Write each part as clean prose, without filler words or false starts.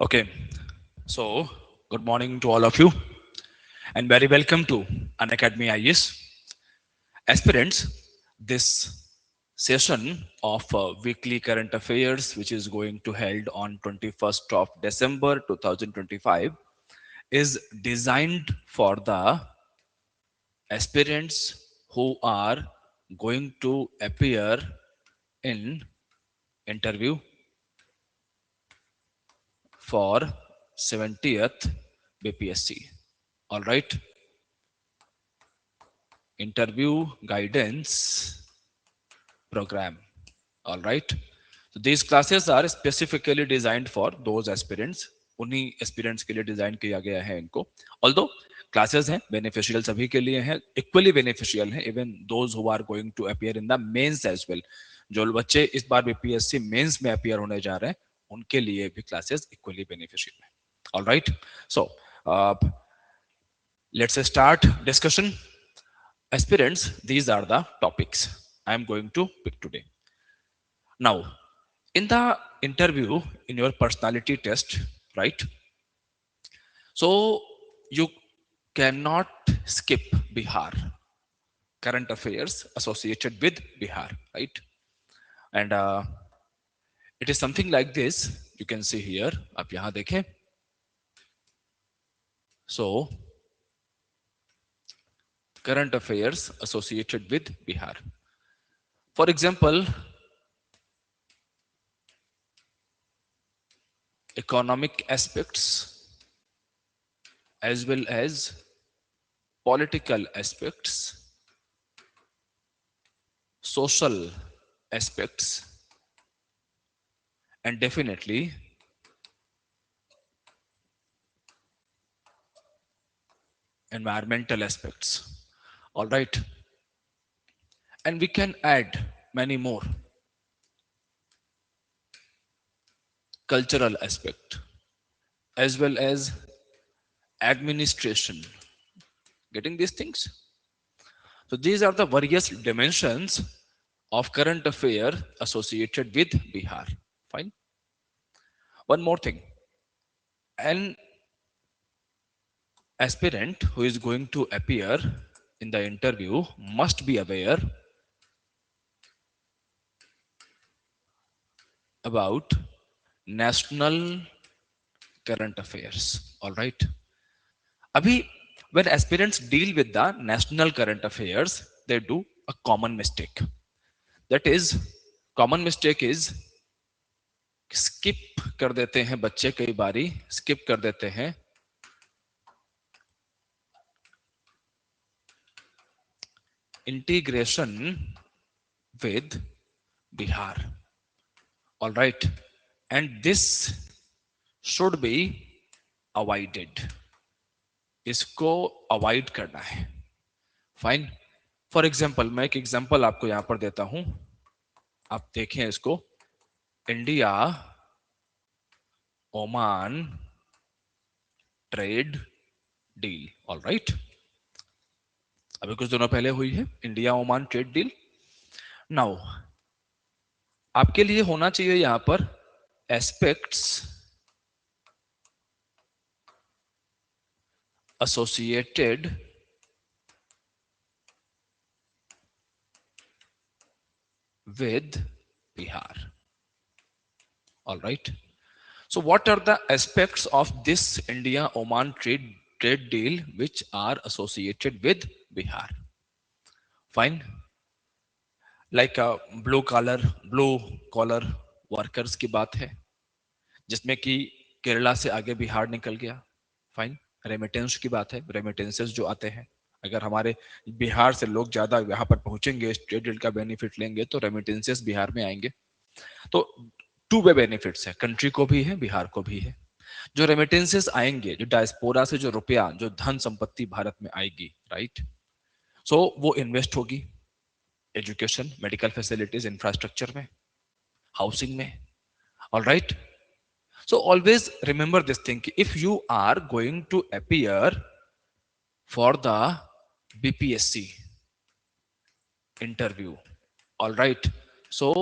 Okay, so good morning to all of you and very welcome to Unacademy IS. Aspirants, this session of weekly current affairs which is going to held on 21st of December 2025 is designed for the aspirants who are going to appear in interview for 70th BPSC. All right, interview guidance program. All right, so these classes are specifically designed for those aspirants. उन्हीं aspirants के लिए design किया गया है इनको. Although classes हैं beneficial सभी के लिए हैं, इक्वली बेनिफिशियल हैं even those who are going to appear in the mains as well. जो बच्चे इस बार बीपीएससी मेंस में अपीयर होने जा रहे हैं उनके लिए भी क्लासेस इक्वली बेनिफिशियल है. All right, so let's start discussion. Aspirants, these are the topics I am going to pick today. Now, in the interview, in your personality test, right? So you cannot skip Bihar, current affairs associated with Bihar, right? And it is something like this. You can see here. आप यहाँ देखें. So current affairs associated with Bihar. For example, economic aspects as well as political aspects, social aspects, and definitely environmental aspects. All right, and we can add many more. Cultural aspect as well as administration. Getting these things? So these are the various dimensions of current affair associated with Bihar. Fine. One more thing. An aspirant who is going to appear in the interview must be aware about national current affairs. All right. Abhi, when aspirants deal with the national current affairs, they do a common mistake. That is, common mistake is skip कर देते हैं बच्चे कई बारी skip कर देते हैं integration with Bihar. All right, and this should be avoided. इसको अवॉइड करना है. फाइन. फॉर एग्जाम्पल मैं एक एग्जाम्पल आपको यहां पर देता हूं, आप देखें इसको. India Oman trade deal. All right, अभी कुछ दिनों पहले हुई है India Oman trade deal. Now आपके लिए होना चाहिए यहां पर aspects associated with Bihar. All right. So what are the aspects of this India-Oman trade deal which are associated with Bihar? Fine. Like blue collar workers की बात है जिसमें कि केरला से आगे बिहार निकल गया. फाइन. रेमिटेंस की बात है, रेमिटेंसेस जो आते हैं, अगर हमारे बिहार से लोग ज्यादा यहाँ पर पहुंचेंगे, इस ट्रेड डील का बेनिफिट लेंगे तो रेमिटेंसेस बिहार में आएंगे. तो टू वे बेनिफिट्स है, कंट्री को भी है बिहार को भी है. जो रेमिटेंसेस आएंगे, जो डायस्पोरा से जो रुपया जो धन संपत्ति भारत में आएगी, राइट, सो वो इन्वेस्ट होगी एजुकेशन, मेडिकल फैसिलिटीज, इंफ्रास्ट्रक्चर में, हाउसिंग में. All right. So always remember this thing. If you are going to appear for the BPSC interview, all right. So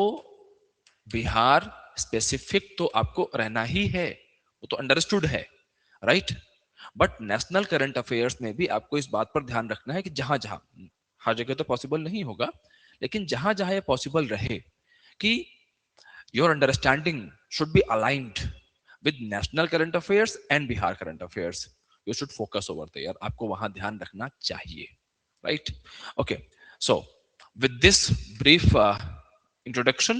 Bihar specific तो आपको रहना ही है. वो तो अंडरस्टूड है, right. But national current affairs में भी आपको इस बात पर ध्यान रखना है कि जहां जहां, हर जगह तो पॉसिबल नहीं होगा, लेकिन जहां जहां ये पॉसिबल रहे कि your understanding should be aligned with national current affairs and Bihar current affairs, you should focus over there, आपको वहां ध्यान रखना चाहिए, right. Okay, so with this brief introduction,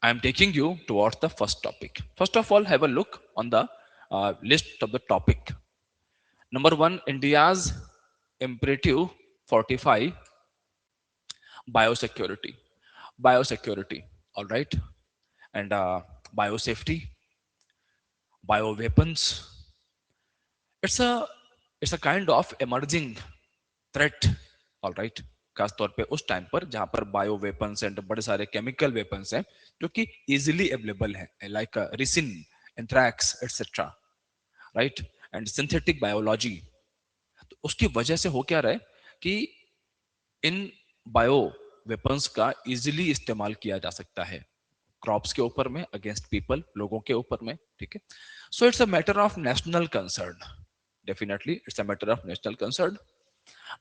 I am taking you towards the first topic. First of all, have a look on the list of the topic. Number one, India's imperative fortify biosecurity. Biosecurity, all right, and biosafety, bioweapons. It's a it's a kind of emerging threat, all right. खास तौर पे उस time पर जहां पर bio weapons and बड़े सारे chemical weapons हैं जो कि इजीली अवेलेबल हैं, like ricin, anthrax etcetera, right, and synthetic biology. तो उसकी वजह से हो क्या रहा है कि इन बायो वेपन्स का इजीली इस्तेमाल किया जा सकता है क्रॉप्स के ऊपर में, अगेंस्ट पीपल, लोगों के ऊपर में, ठीक है। So it's a matter of national concern, definitely it's a matter of national concern.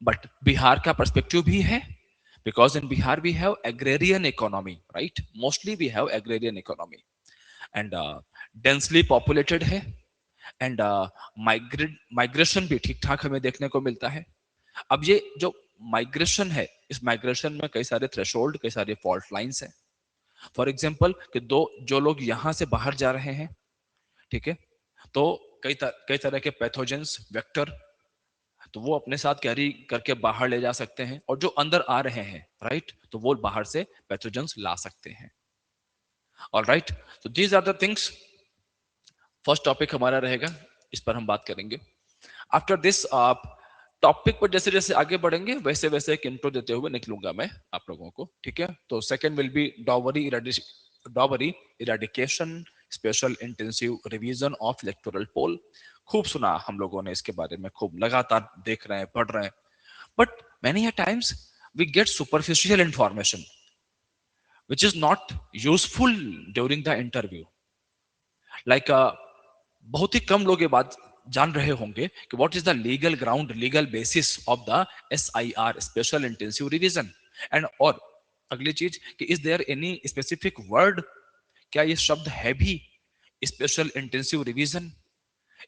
But Bihar का पर्सपेक्टिव भी है, because in Bihar we have agrarian economy, right? Mostly we have agrarian economy, and densely populated है, and migration भी ठीक ठाक हमें देखने को मिलता है। अब ये जो माइग्रेशन है, इस माइग्रेशन में कई सारे थ्रेशोल्ड, कई सारे फॉल्ट लाइंस हैं। फॉर एग्जाम्पल कि दो जो लोग यहाँ से बाहर जा रहे हैं, ठीक है, तो कई तरह के पैथोजेंस, वेक्टर, तो वो अपने साथ कैरी करके बाहर ले जा सकते हैं, और जो अंदर आ रहे हैं, राइट, तो वो बाहर से पैथोजेंस ला सकते हैं, ऑल राइट। तो these are the things. First topic हमारा रहेगा, इस पर हम बात करेंगे। आफ्टर दिस आप टॉपिक पर जैसे जैसे आगे बढ़ेंगे वैसे वैसे एक इंट्रो देते हुए निकलूंगा मैं आप लोगों को, ठीक है। तो second will be dowry eradication, special intensive revision of electoral poll. खूब सुना हम लोगों ने इसके बारे में, खूब लगातार देख रहे हैं, पढ़ रहे हैं, but many a times we get superficial information which is not useful during the interview, like बहुत ही कम लोग ये बात जान रहे होंगे कि what is the legal ground, legal basis of the SIR, special intensive revision. And और अगली चीज कि is there any specific word, क्या ये शब्द है भी special intensive revision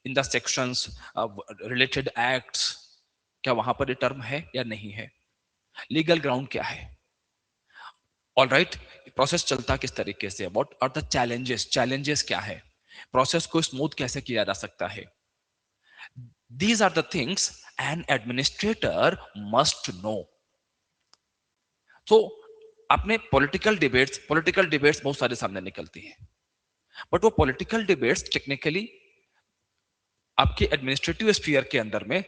in the sections, related acts, क्या वहां पर ये टर्म है या नहीं है, लीगल ग्राउंड क्या है, ऑल राइट। प्रोसेस चलता किस तरीके से, what are the challenges, challenges क्या है, प्रोसेस को स्मूथ कैसे किया जा सकता है। These are the things an administrator must know. So आपने पॉलिटिकल डिबेट्स बहुत सारे सामने निकलती हैं, बट वो पॉलिटिकल डिबेट्स टेक्निकली आपके एडमिनिस्ट्रेटिव स्फीयर के अंदर में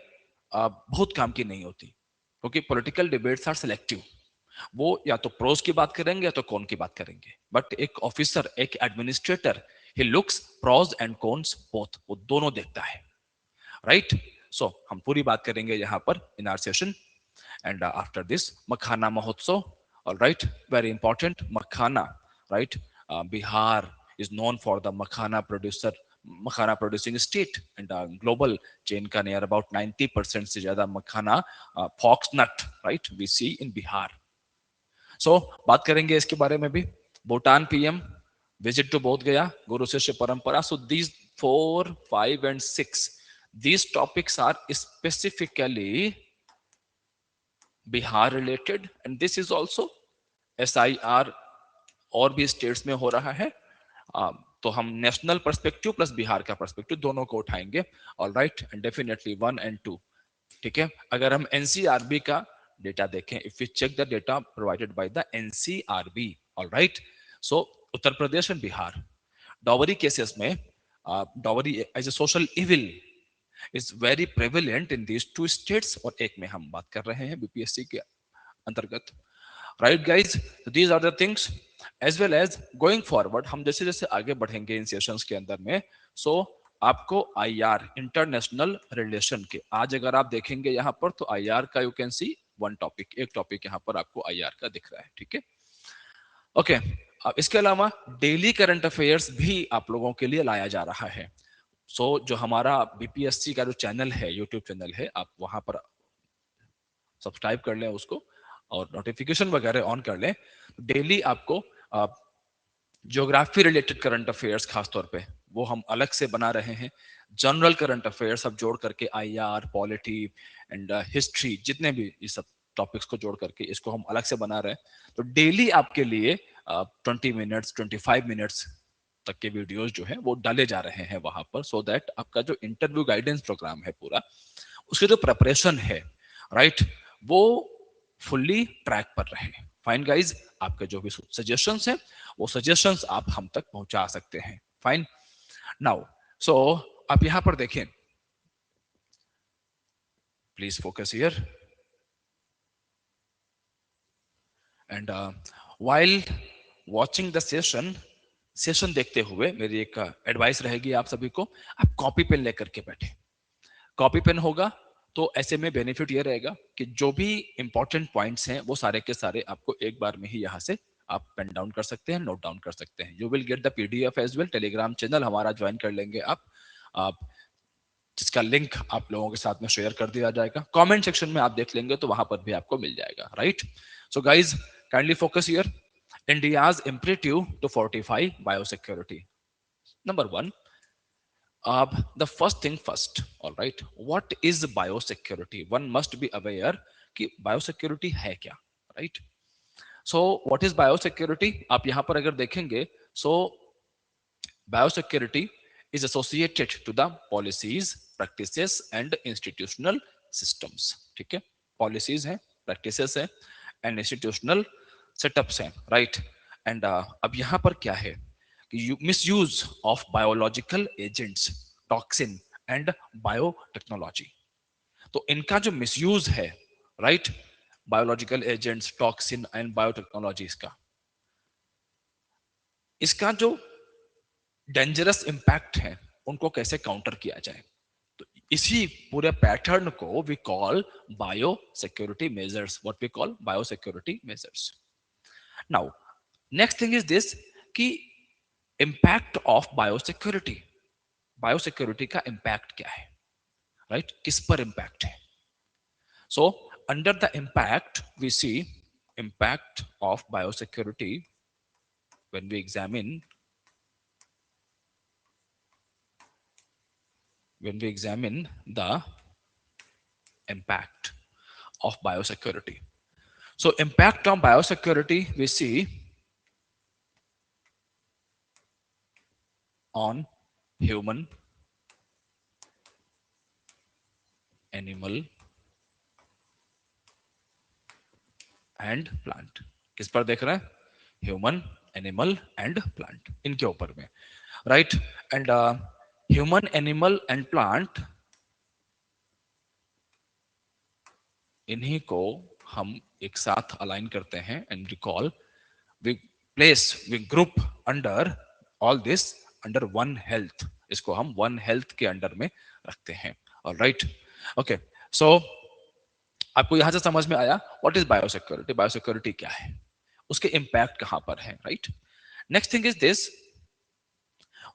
बहुत काम की नहीं होती, क्योंकि पॉलिटिकल डिबेट्स आर सिलेक्टिव। वो या तो प्रोज की बात करेंगे या तो कॉन की बात करेंगे, बट एक ऑफिसर, एक administrator, he looks pros and cons both, वो दोनों देखता है, राइट। सो हम पूरी बात करेंगे यहाँ पर in our session. And after this makhana Mahotsav, all right, very important makhana, right. Bihar is known for the makhana producing state, and global chain का नियर अबाउट 90% से ज्यादा makhana fox nut, right, we see in Bihar. So बात करेंगे इसके बारे में भी। भूटान PM, विजिट टू बोध गया, गुरु शिष्य परंपरा। So these 4, 5 and 6, these topics are specifically Bihar related, and this is also SIR और भी स्टेट्स में हो रहा है। तो हम नेशनल पर्सपेक्टिव प्लस बिहार का पर्सपेक्टिव दोनों को उठाएंगे, all right, and definitely 1 and 2, ठीक है। अगर हम NCRB का डेटा देखें, if we check the data provided by the NCRB, all right, so Uttar Pradesh and Bihar, dowry cases में, dowry as a social evil is very prevalent in these two states, और एक में हम बात कर रहे हैं BPSC के अंतर्गत, right guys. These are the things, as well as going forward हम जैसे जैसे आगे बढ़ेंगे इन सेशंस के अंदर में, सो आपको IR, इंटरनेशनल रिलेशन के, आज अगर आप देखेंगे यहाँ पर तो IR का you can C one topic, एक टॉपिक यहाँ पर आपको IR का दिख रहा है, ठीक है। ओके, अब इसके अलावा डेली करंट अफेयर्स भी आप लोगों के लिए लाया जा रहा है। जो हमारा बीपीएससी का जो चैनल है, यूट्यूब चैनल है, आप वहां पर सब्सक्राइब कर लें उसको और नोटिफिकेशन वगैरह ऑन कर लें। डेली आपको ज्योग्राफी रिलेटेड करंट अफेयर्स खासतौर पे वो हम अलग से बना रहे हैं। जनरल करंट अफेयर्स सब जोड़ करके आईआर, पॉलिटी एंड हिस्ट्री, जितने भी ये सब टॉपिक्स को जोड़ करके इसको हम अलग से बना रहे हैं। तो डेली आपके लिए 20 मिनट्स 25 मिनट्स तक के वीडियोस जो है वो डाले जा रहे हैं वहां पर, सो दैट आपका जो इंटरव्यू गाइडेंस प्रोग्राम है पूरा, उसकी जो प्रिपरेशन है, राइट, वो फुल्ली ट्रैक पर रहे। फाइन गाइज, आपके जो भी सजेशंस हैं वो सजेशंस आप हम तक पहुंचा सकते हैं। फाइन। नाउ सो आप यहां पर देखें, please focus here and while watching the session देखते हुए मेरी एक एडवाइस रहेगी आप सभी को, आप कॉपी पेन लेकर के बैठे। कॉपी पेन होगा तो ऐसे में बेनिफिट ये रहेगा कि जो भी इंपॉर्टेंट पॉइंट्स हैं वो सारे के सारे आपको एक बार में ही यहाँ से आप पेन डाउन कर सकते हैं, नोट डाउन कर सकते हैं। You will get the PDF as well. Telegram channel हमारा ज्वाइन कर लेंगे आप जिसका लिंक आप लोगों के साथ में शेयर कर दिया जाएगा। कमेंट सेक्शन में आप देख लेंगे तो वहां पर भी आपको मिल जाएगा, right. So guys, kindly focus here. India's imperative to fortify biosecurity. Number one, the first thing first, all right, what is biosecurity? One must be aware कि biosecurity है क्या, right? So what is biosecurity? आप यहाँ पर अगर देखेंगे, so biosecurity is associated to the policies, practices and institutional systems. ठीक है, policies हैं, practices हैं and institutional setups हैं, right? And अब यहाँ पर क्या है कि misuse of biological agents, toxin and biotechnology. तो इनका जो misuse है, right, biological agents, toxin and biotechnologies का, इसका जो डेंजरस इंपैक्ट है उनको कैसे काउंटर किया जाए, तो इसी पूरे पैटर्न को we call bio security measures. What we call bio security measures. Now next thing is this कि इंपैक्ट ऑफ बायोसिक्योरिटी। बायोसिक्योरिटी का इंपैक्ट क्या है, राइट, किस पर इंपैक्ट है। So under the impact we see impact of biosecurity when we examine the impact of biosecurity. So impact on biosecurity we see on human, animal and plant. किस पर देख रहे हैं, ह्यूमन, एनिमल एंड प्लांट, इनके ऊपर में, right. And human, animal and plant, इन्हीं को हम एक साथ अलाइन करते हैं and recall, we we group under all this under one health. इसको हम वन हेल्थ के अंडर में रखते हैं, ऑलराइट। ओके, सो आपको यहां से समझ में आया व्हाट इज बायोसिक्योरिटी, बायोसिक्योरिटी क्या है, उसके इंपैक्ट कहां पर है, right. Next thing is this,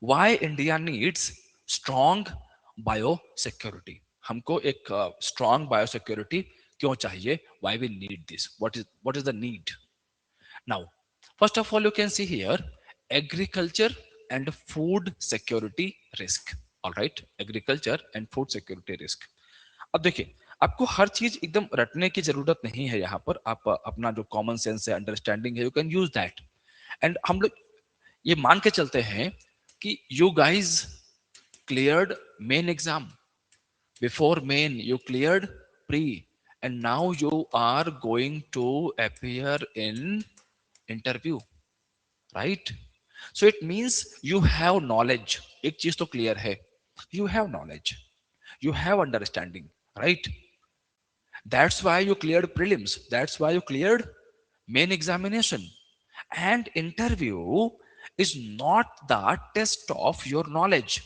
why India needs strong biosecurity. हमको एक स्ट्रॉन्ग बायोसिक्योरिटी क्यों चाहिए, why we need this, what is the need. Now first of all you can see here agriculture and food security risk, alright, agriculture and food security risk. अब देखिए, आपको हर चीज एकदम रटने की जरूरत नहीं है, यहाँ पर आप अपना जो कॉमन सेंस है, अंडरस्टैंडिंग है, you can use that. And हम लोग ये मान के चलते हैं कि you guys cleared main exam, before main you cleared pre, and now you are going to appear in interview, right. So it means you have knowledge. एक चीज तो क्लियर है, you have knowledge, you have understanding, right? That's why you cleared prelims, that's why you cleared main examination. And interview is not the test of your knowledge,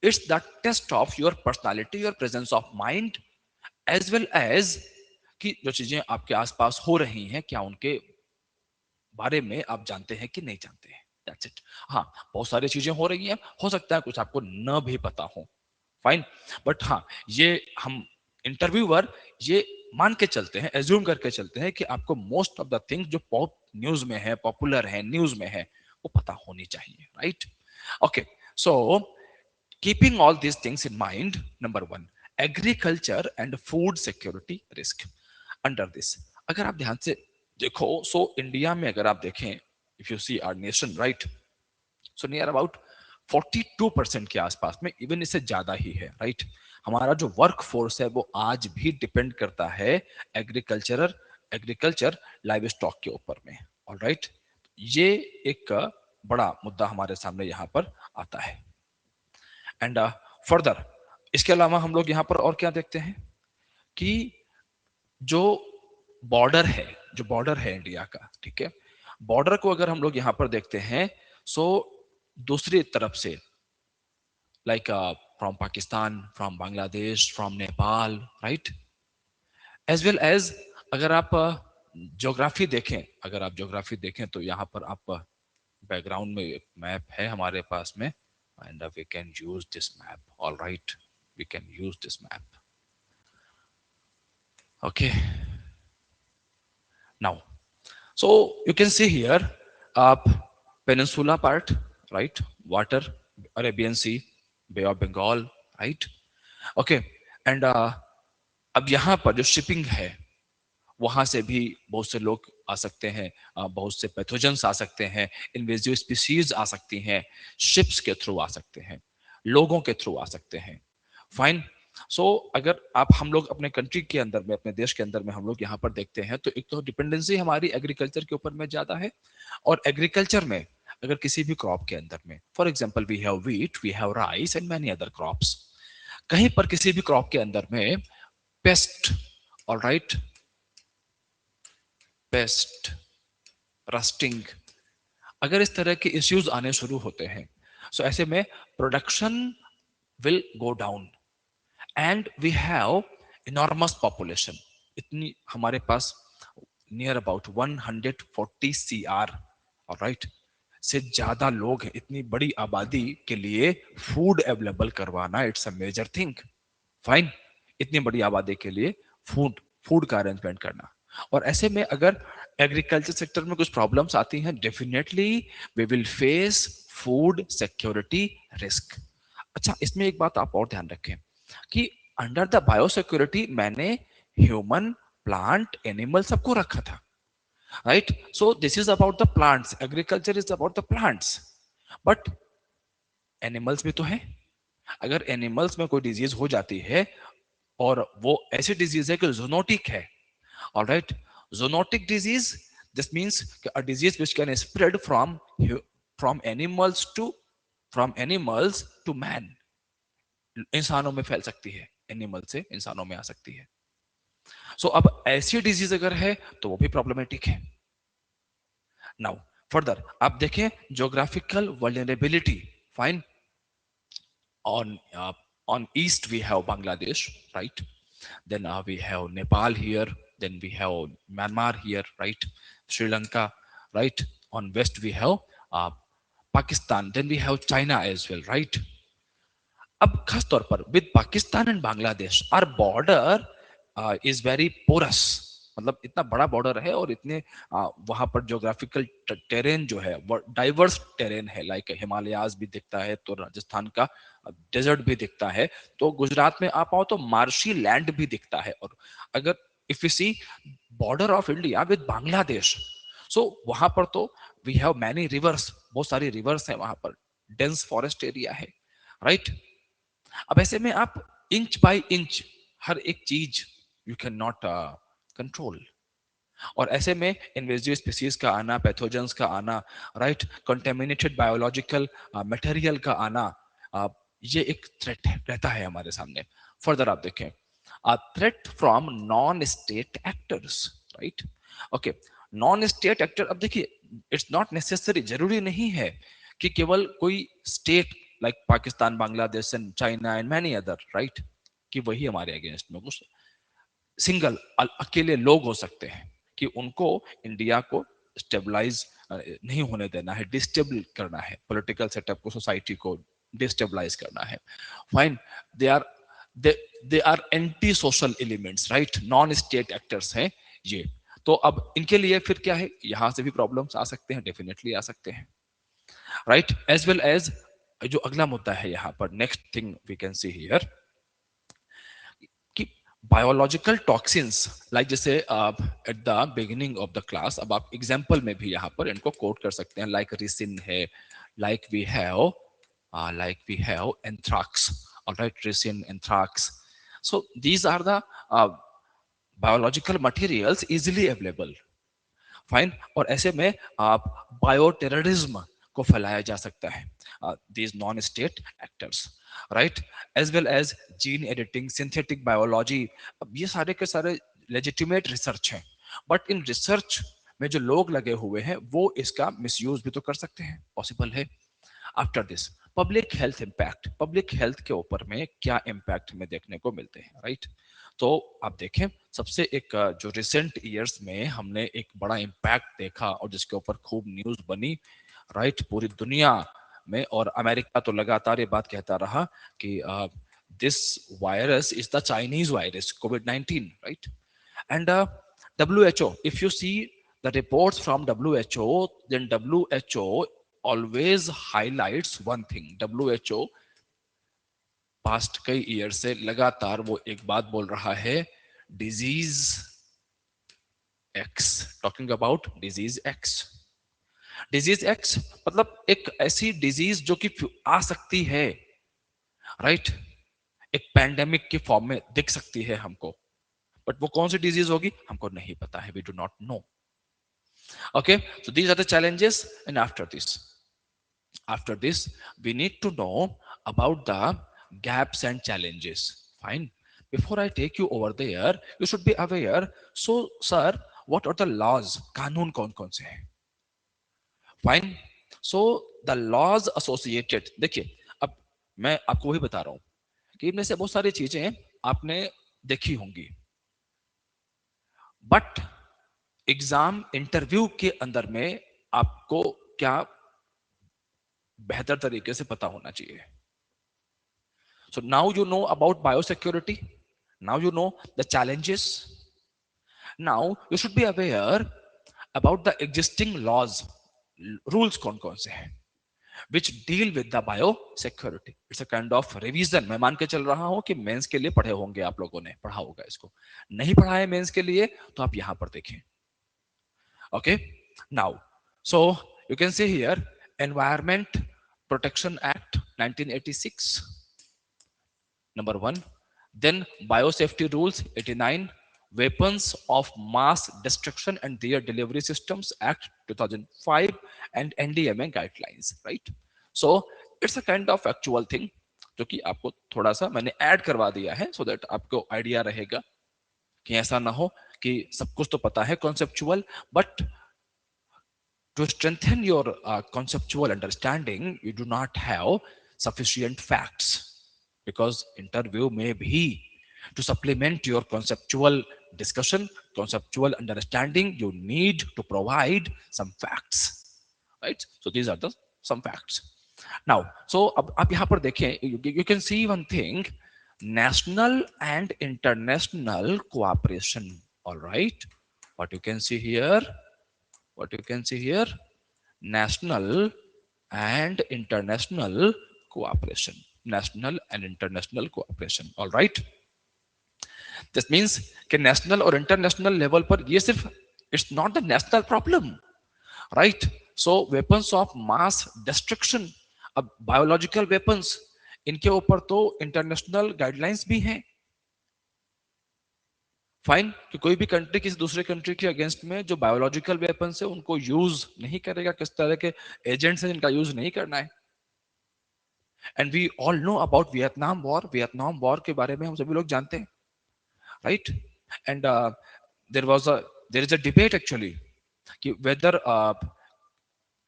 it's the test of your personality, your presence of mind, as well as कि जो चीजें आपके आसपास हो रही हैं क्या उनके बारे में आप जानते हैं कि नहीं जानते हैं, दैट्स इट। हाँ, बहुत सारी चीजें हो रही हैं, हो सकता है कुछ आपको न भी पता हो, फाइन, बट हाँ, ये हम इंटरव्यूअर ये मान के चलते हैं, एज्यूम करके चलते हैं कि आपको मोस्ट ऑफ द थिंग्स जो पॉप न्यूज में है, पॉपुलर है, न्यूज में है, वो पता होनी चाहिए, right? Okay, so keeping all these things in mind, number one, agriculture and food security risk under this। अगर आप ध्यान से देखो, सो इंडिया में अगर आप देखें, if you see our nation, right, so near about 42% के आसपास में, इवन इससे ज्यादा ही है, राइट? हमारा जो वर्क फोर्स है वो आज भी डिपेंड करता है एग्रीकल्चर लाइव स्टॉक के ऊपर में, ऑल राइट? ये एक बड़ा मुद्दा हमारे सामने यहाँ पर आता है। एंड फर्दर, इसके अलावा हम लोग यहाँ पर और क्या देखते हैं कि जो बॉर्डर है इंडिया का, ठीक है, बॉर्डर को अगर हम लोग यहाँ पर देखते हैं, सो दूसरी तरफ से, like from Pakistan, from Bangladesh, from Nepal, right, as well as, अगर आप ज्योग्राफी देखें, अगर आप ज्योग्राफी देखें तो यहाँ पर आप बैकग्राउंड में एक मैप है हमारे पास में, and we can use this map, all right, we can use this map, okay. Now, so you can see here, peninsula part, right? Water, Arabian Sea, Bay of Bengal, right? Okay, and अब यहाँ पर जो shipping है, वहां से भी बहुत से लोग आ सकते हैं, बहुत से पैथोजेंस आ सकते हैं, इन्वेजिव स्पीसीज आ सकती हैं, शिप्स के थ्रू आ सकते हैं, लोगों के थ्रू आ सकते हैं, फाइन। सो अगर आप, हम लोग अपने कंट्री के अंदर में, अपने देश के अंदर में हम लोग यहाँ पर देखते हैं, तो एक तो डिपेंडेंसी हमारी एग्रीकल्चर के ऊपर में ज्यादा है, और एग्रीकल्चर में अगर किसी भी क्रॉप के अंदर में, for example we have wheat, we have rice and many other crops, कहीं पर किसी भी क्रॉप के अंदर में pest, all right, pest, rusting, अगर इस तरह के इश्यूज आने शुरू होते हैं, सो ऐसे में production will go down, and we have enormous population, इतनी हमारे पास नियर अबाउट 140 CR, राइट, से ज्यादा लोग हैं, इतनी बड़ी आबादी के लिए फूड अवेलेबल करवाना, it's a major thing, fine, इतनी बड़ी आबादी के लिए फूड फूड का अरेंजमेंट करना, और ऐसे में अगर एग्रीकल्चर सेक्टर में कुछ प्रॉब्लम्स आती हैं, definitely we will face food security risk. अच्छा, इसमें एक बात आप और ध्यान रखें कि अंडर द बायोसिक्योरिटी मैंने ह्यूमन, प्लांट, एनिमल सबको रखा था, right? So this is about the plants, agriculture is about the plants, but animals भी तो है। अगर एनिमल्स में कोई डिजीज हो जाती है, और वो ऐसी डिजीज है कि जूनोटिक है, alright, zoonotic disease, this means a disease which can spread from animals to from animals to man, इंसानों में फैल सकती है, एनिमल से इंसानों में आ सकती है। सो अब ऐसी डिजीज अगर है तो वो भी प्रॉब्लमेटिक है। नाउ फर्दर आप देखें, geographical vulnerability, fine, on east we have Bangladesh, right? Then we have Nepal here, then we have Myanmar here, right? Sri Lanka, right? On west we have uh, Pakistan, then we have China as well, right? अब खास तौर पर with Pakistan and Bangladesh our border is very porous, मतलब इतना बड़ा border है, और इतने वहां पर ज्योग्राफिकल टेरेन जो है वो डाइवर्स टेरेन है, लाइक हिमालयाज भी दिखता है, तो राजस्थान का डेजर्ट भी दिखता है, तो गुजरात में आप आओ तो मार्शी लैंड भी दिखता है, और अगर if you see border of India with Bangladesh, so वहां पर तो वी हैव मैनी रिवर्स, बहुत सारी रिवर्स है वहां पर, डेंस फॉरेस्ट एरिया है, राइट? अब ऐसे में आप इंच बाय इंच हर एक चीज यू कैन नॉट कंट्रोल, और ऐसे में इन्वेजिव स्पीसीज का आना, पैथोजेंस का आना, राइट, कंटेमिनेटेड बायोलॉजिकल मटेरियल का आना, ये एक थ्रेट रहता है हमारे सामने। फर्दर आप देखें, threat from non state actors, right? Okay, non state actor, अब देखिए, इट्स नॉट नेसेसरी, जरूरी नहीं है कि केवल कोई state like Pakistan, Bangladesh and China and many other, right, कि वही हमारे अगेंस्ट में, कुछ सिंगल अकेले लोग हो सकते हैं कि उनको इंडिया को स्टेबलाइज नहीं होने देना है, डिस्टेबल करना है, पॉलिटिकल सेटअप को, सोसाइटी को डिस्टेबलाइज करना है। Fine, they are they they are anti social elements, right, non state actors हैं ये। तो अब इनके लिए फिर क्या है, यहां से भी प्रॉब्लम्स आ सकते हैं, डेफिनेटली आ सकते हैं, राइट। एज वेल एज जो अगला मुद्दा है यहाँ पर, next thing we can see here कि बायोलॉजिकल टॉक्सिन्स, लाइक जैसे at the beginning of the class, अब आप एग्जांपल में भी यहाँ पर इनको कोट कर सकते हैं, लाइक रिसिन है, like we have anthrax, all right, ricin, anthrax. So these are the biological materials easily available, fine. और ऐसे में आप बायो टेररिज्म को फैलाया जा सकता है, these non state actors, right. As well as gene editing, synthetic biology, अब ये सारे के सारे लेजिटिमेट रिसर्च हैं, बट इन रिसर्च में जो लोग लगे हुए हैं वो इसका मिसयूज भी तो कर सकते हैं, पॉसिबल है। After this, public health impact, public health के ऊपर में क्या इम्पैक्ट हमें देखने को मिलते हैं, राइट। तो आप देखें, सबसे एक जो रिसेंट ईयर्स में हमने एक बड़ा इम्पैक्ट देखा और जिसके ऊपर खूब न्यूज बनी, राइट, पूरी दुनिया में, और अमेरिका तो लगातार ये बात कहता रहा कि this virus is the Chinese virus, covid, right. And WHO, if you see the reports from WHO, then WHO always highlights one thing. WHO past कई ईयर से लगातार वो एक बात बोल रहा है, disease x, talking about disease x. Disease x मतलब एक ऐसी डिजीज जो कि आ सकती है, राइट, एक पैंडेमिक की फॉर्म में दिख सकती है हमको, बट वो कौन सी डिजीज होगी हमको नहीं पता है, we do not know. Okay, so these are the challenges, and after this we need to know about the gaps and challenges. Fine, before I take you over there, you should be aware. So sir, what are the laws, कानून कौन कौन से हैं? Fine, so the laws associated, देखिए, अब मैं आपको वही बता रहा हूं कि इनमें से बहुत सारी चीजें आपने देखी होंगी, बट एग्जाम इंटरव्यू के अंदर में आपको क्या बेहतर तरीके से पता होना चाहिए। So now you know about biosecurity, now you know the challenges, now you should be aware about the existing laws, rules कौन कौन से हैं which deal with the biosecurity. It's a kind of revision. मैं मान के चल रहा हूं कि मेंस के लिए पढ़े होंगे, आप लोगों ने पढ़ा होगा इसको, नहीं पढ़ा है मेंस के लिए तो आप यहां पर देखें। Okay, now, so you can see here, Environment Protection Act 1986, number one. Then Biosafety Rules 89, Weapons of Mass Destruction and Their Delivery Systems Act 2005, and NDMA guidelines, right? So it's a kind of actual thing जो कि आपको थोड़ा सा मैंने add करवा दिया है, so that आपको आइडिया रहेगा कि ऐसा ना हो कि सब कुछ तो पता है conceptual, but to strengthen your conceptual understanding, you do not have sufficient facts, because interview may be to supplement your conceptual discussion, conceptual understanding, you need to provide some facts, right? So these are the some facts. Now, so अब आप यहाँ पर देखें, you can see one thing, national and international cooperation, all right? What you can see here, what you can see here, national and international cooperation, national and international cooperation, all right. This means कि national और international level पर ये सिर्फ, it's not the national problem, right? So weapons of mass destruction, अब biological weapons, इनके ऊपर तो international guidelines भी हैं। फाइन, कि कोई भी कंट्री किसी दूसरे कंट्री के अगेंस्ट में जो बायोलॉजिकल वेपन्स है उनको यूज नहीं करेगा, किस तरह के एजेंट्स हैं इनका यूज नहीं करना है। And we all know about Vietnam war, Vietnam war के बारे में हम सभी लोग जानते हैं, right. And there is a debate actually कि वेदर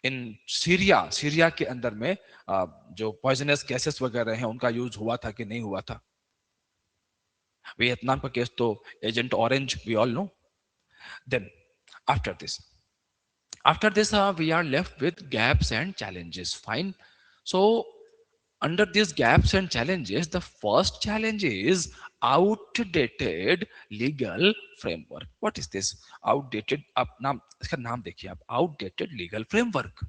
इन सीरिया के अंदर में जो पॉइजनस गैसेस वगैरह हैं उनका यूज हुआ था कि नहीं हुआ था। वियतनाम का केस तो agent orange we all know. Then after this, After this, we are left with gaps and challenges. Fine. So under these gaps and challenges, the first challenge is outdated legal framework. What is this? Outdated, आप नाम इसका नाम देखिए आप, outdated legal framework.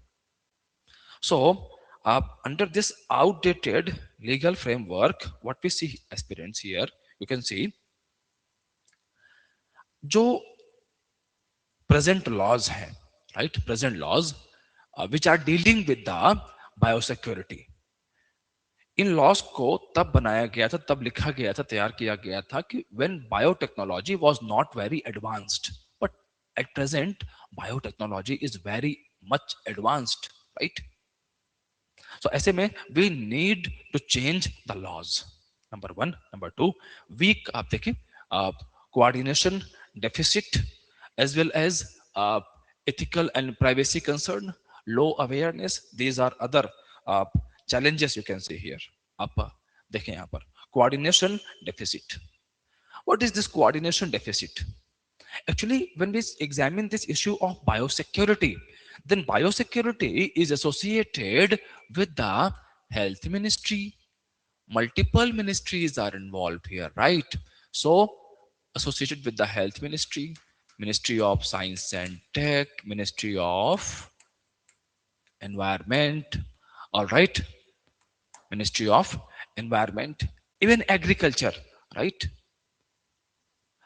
So under this outdated legal framework, what we see aspirants here, you can see जो present laws हैं, right? Present laws which are dealing with the biosecurity. In loss को तब बनाया गया था, तब लिखा गया था, तैयार किया गया था कि when biotechnology was not very advanced, but at present biotechnology is very much advanced, right? So ऐसे में we need to change the laws, number one. Number two, weak, आप देखिए, coordination deficit as well as ethical and privacy concern, low awareness. These are other uh, challenges you can see here. आप देखें यहाँ पर coordination deficit. What is this coordination deficit? Actually, when we examine this issue of biosecurity, then biosecurity is associated with the health ministry. Multiple ministries are involved here, right? So, associated with the health ministry, Ministry of Science and Tech, Ministry of Environment, all right, Ministry of Environment, even agriculture, right?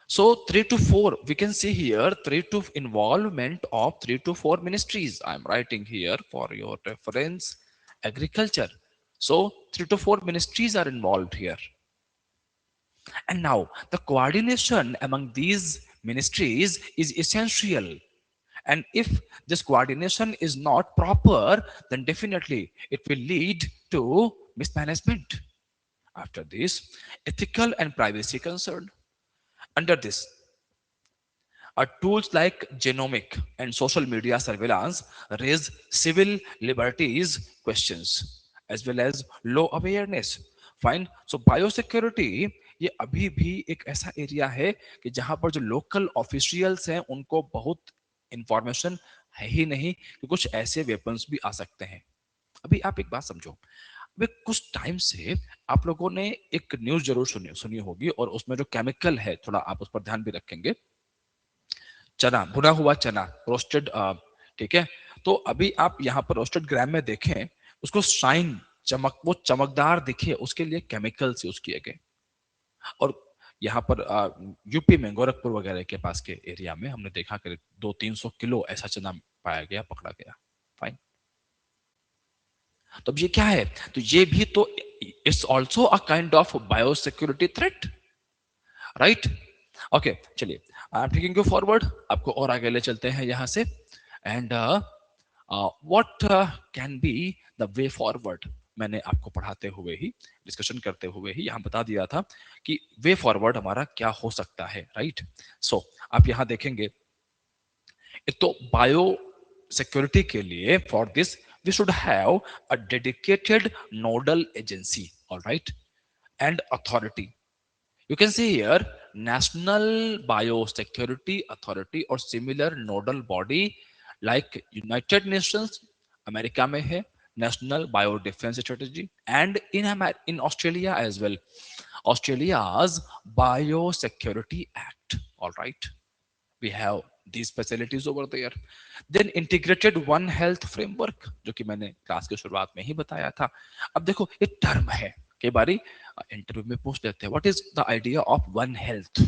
So 3 to 4, we can see here three to involvement of 3 to 4 ministries. I'm writing here for your reference, agriculture. So 3 to 4 ministries are involved here. And now the coordination among these ministries is essential. And if this coordination is not proper, then definitely it will lead to mismanagement. After this, ethical and privacy concern. Under this, tools like genomic and social media surveillance raise civil liberties questions as well as low awareness. Fine. So biosecurity ये अभी भी एक ऐसा area है कि जहां पर जो लोकल ऑफिशियल्स हैं उनको बहुत इंफॉर्मेशन है ही नहीं कि कुछ ऐसे वेपन्स भी आ सकते हैं. अभी आप एक बात समझो, अभी कुछ टाइम से आप लोगों ने एक न्यूज जरूर सुनी सुनी होगी और उसमें जो केमिकल है थोड़ा आप उस पर ध्यान भी रखेंगे. चना, भुना हुआ चना, रोस्टेड, ठीक है. तो अभी आप यहाँ पर रोस्टेड ग्राम में देखें, उसको शाइन, चमक, वो चमकदार दिखे, उसके लिए केमिकल्स यूज किए गए. और यहाँ पर यूपी में गोरखपुर वगैरह के पास के एरिया में हमने देखा कि 200-300 किलो ऐसा चना पाया गया, पकड़ा गया. फाइन. तो अब ये क्या है? तो ये भी तो it's also a kind of biosecurity threat, right? Okay, चलिए, I am taking you forward, आपको और आगे ले चलते हैं यहाँ से. And what can be the way forward. मैंने आपको पढ़ाते हुए ही, डिस्कशन करते हुए ही यहाँ बता दिया था कि वे फॉरवर्ड हमारा क्या हो सकता है, राइट? सो आप यहाँ देखेंगे, एक तो बायो सिक्योरिटी के लिए, for this we should have a dedicated nodal agency, alright, and authority. You can see here National Biosecurity Authority or similar nodal body like United Nations, America में है National Biodefense Strategy, and in Australia as well, Australia's Biosecurity Act. All right, we have these facilities over there. Then integrated One Health framework, जो कि मैंने class की शुरुआत में ही बताया था. अब देखो ये टर्म है, कई बारी इंटरव्यू में पूछ लेते हैं, what is the idea of one health.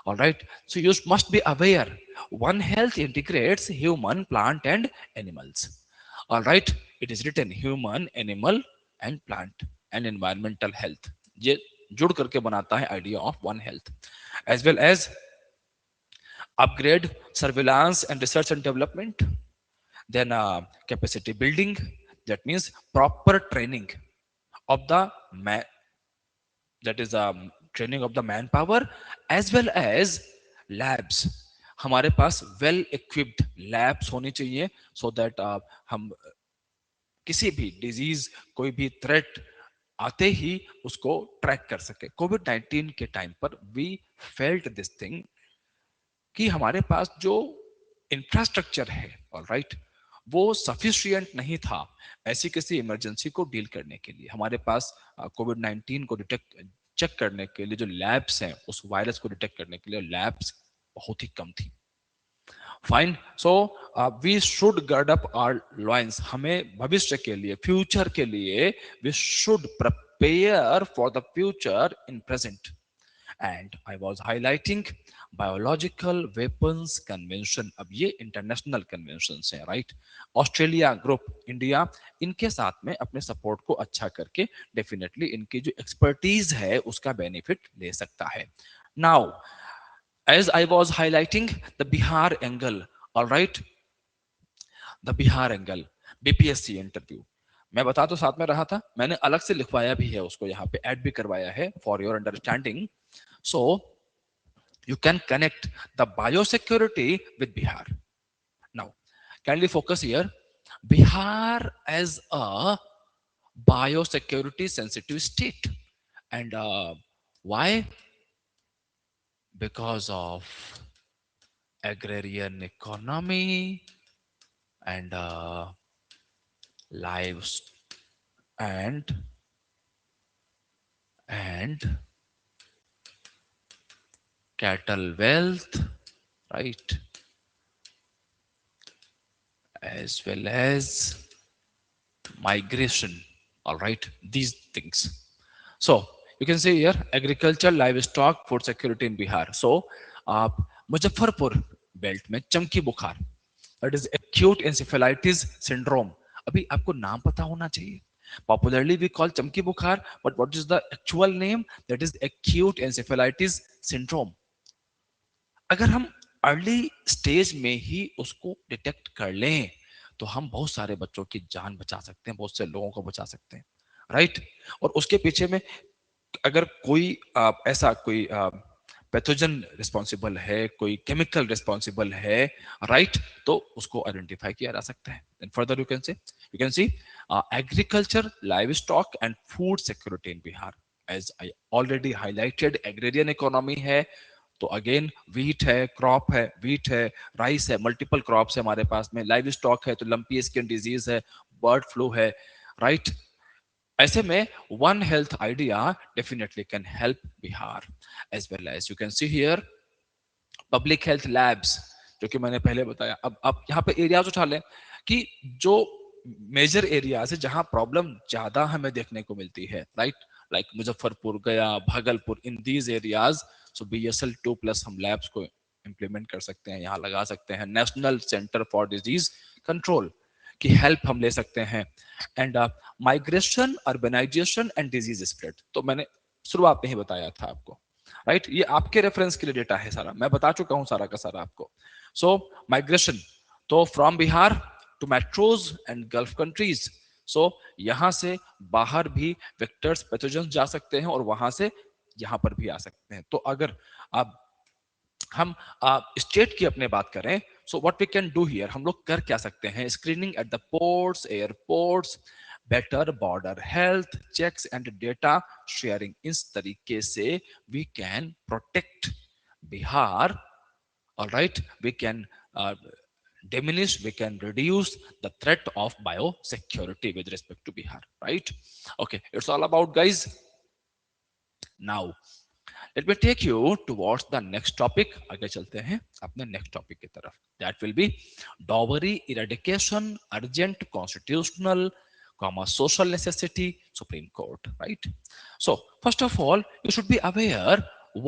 All right, so you must be aware One Health integrates human, plant and animals. All right, it is written human, animal and plant and environmental health. ये जुड़ करके बनाता है idea of one health. As well as upgrade surveillance and research and development. Then capacity building, that means proper training of the man, that is training of the manpower, as well as labs. हमारे पास well equipped labs होनी चाहिए so that हम किसी भी disease, कोई भी threat आते ही उसको ट्रैक कर सके. कोविड-19 के टाइम पर वी फेल्ट दिस थिंग कि हमारे पास जो इंफ्रास्ट्रक्चर है, ऑलराइट, वो सफिशिएंट नहीं था ऐसी किसी इमरजेंसी को डील करने के लिए। हमारे पास कोविड 19 को डिटेक्ट चेक करने के लिए जो लैब्स हैं, उस वायरस को डिटेक्ट करने के लिए लैब्स बहुत ही कम थी। Fine, so we should guard up our loins, हमें भविष्य के लिए, फ्यूचर के लिए we should prepare for the future in present. And I was highlighting biological weapons convention. अब ये इंटरनेशनल कन्वेंशन है, राइट। ऑस्ट्रेलिया, ग्रुप, इंडिया, इनके साथ में अपने सपोर्ट को अच्छा करके डेफिनेटली इनकी जो एक्सपर्टीज है उसका बेनिफिट ले सकता है। Now, as I was highlighting the Bihar angle, all right, the Bihar angle, BPSC interview, मैं बता तो साथ में रहा था, मैंने अलग से लिखवाया भी है उसको, यहाँ पे ऐड भी करवाया है for your understanding. So you can connect the biosecurity with Bihar. Now, kindly focus here. Bihar as a biosecurity sensitive state. And why? Because of agrarian economy and lives and and cattle wealth, right, as well as migration, all right, these things. So you can see here agriculture, livestock, food security in Bihar. So आप Muzaffarpur belt में चमकी बुखार, that is acute encephalitis syndrome, अभी आपको नाम पता होना चाहिए। Popularly we call चमकी बुखार, but what is the actual name? That is acute encephalitis syndrome. अगर हम अर्ली स्टेज में ही उसको डिटेक्ट कर लें तो हम बहुत सारे बच्चों की जान बचा सकते हैं, बहुत से लोगों को बचा सकते हैं, राइट। और उसके पीछे में अगर कोई ऐसा कोई पैथोजन रिस्पॉन्सिबल है, कोई केमिकल रिस्पॉन्सिबल है, राइट, तो उसको आइडेंटिफाई किया जा सकता है। Then further you can see agriculture, livestock and food security in Bihar. As I already highlighted, agrarian economy है, तो अगेन वीट है, क्रॉप है, वीट है, राइस है, मल्टीपल क्रॉप्स है हमारे पास में, लाइव स्टॉक है तो लंपी स्किन डिजीज है, बर्ड फ्लू है, राइट। ऐसे में one health idea definitely can help Bihar. As well as you can see here public health labs, जो कि मैंने पहले बताया। अब आप यहाँ पे एरियाज उठा लें कि जो मेजर एरियाज है जहां प्रॉब्लम ज्यादा हमें देखने को मिलती है, राइट, लाइक मुजफ्फरपुर, गया, Bhagalpur, in these areas. So BSL 2+ हम लैब्स को इंप्लीमेंट कर सकते हैं, यहाँ लगा सकते हैं। National centre for disease control की हेल्प हम ले सकते हैं। And migration, urbanisation and disease spread, तो मैंने शुरुआत में ही बताया था आपको, राइट। ये आपके रेफरेंस के लिए डेटा है सारा, मैं बता चुका हूं सारा का सारा आपको। सो माइग्रेशन, तो from Bihar to metros and Gulf countries. So यहां से बाहर भी वेक्टर्स, पैथोजन जा सकते हैं और वहां से यहां पर भी आ सकते हैं। तो अगर आप हम स्टेट की अपने बात करें, so what we can do here, हम लोग कर क्या सकते हैं? Screening at the ports, airports, better border health checks and data sharing. इस तरीके से we can protect Bihar, all right, we can diminish, we can reduce the threat of biosecurity with respect to Bihar, right? Okay, it's all about, guys. Now let me take you towards the next topic. आगे चलते हैं अपने next topic की तरफ. That will be dowry eradication, urgent, constitutional, comma, social necessity, Supreme Court, right? So first of all, you should be aware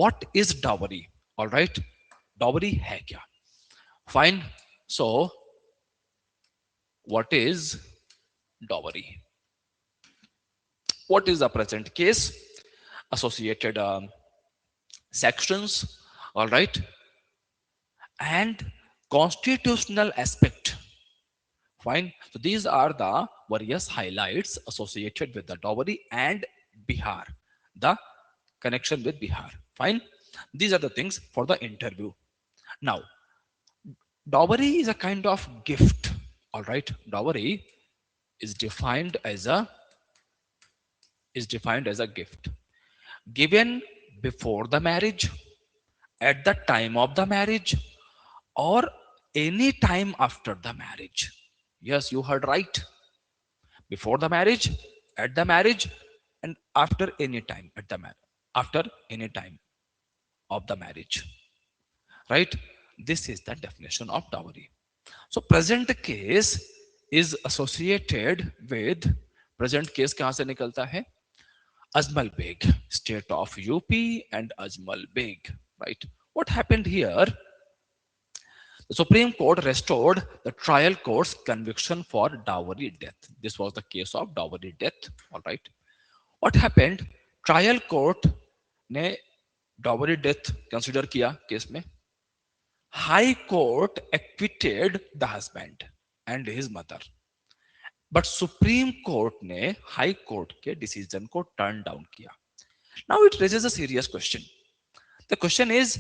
what is dowry. All right, dowry है क्या? Fine. So what is dowry? What is the present case? Associated sections, all right, and constitutional aspect. Fine. So these are the various highlights associated with the dowry and Bihar, the connection with Bihar. Fine. These are the things for the interview. Now, dowry is a kind of gift. All right. Dowry is defined as a gift given before the marriage, at the time of the marriage, or any time after the marriage. Yes, you heard right. Before the marriage, at the marriage, and after any time at the marriage, after any time of the marriage. Right? This is the definition of dowry. So present case is associated with, present case कहां से निकलता है? Ajmal Beg, state of UP, and Ajmal Beg. Right? What happened here? The Supreme Court restored the trial court's conviction for dowry death. This was the case of dowry death. All right. What happened? Trial court ने dowry death consider किया case में. High Court acquitted the husband and his mother. But Supreme Court ने High Court के decision को turn down किया. Now it raises a serious question. The question is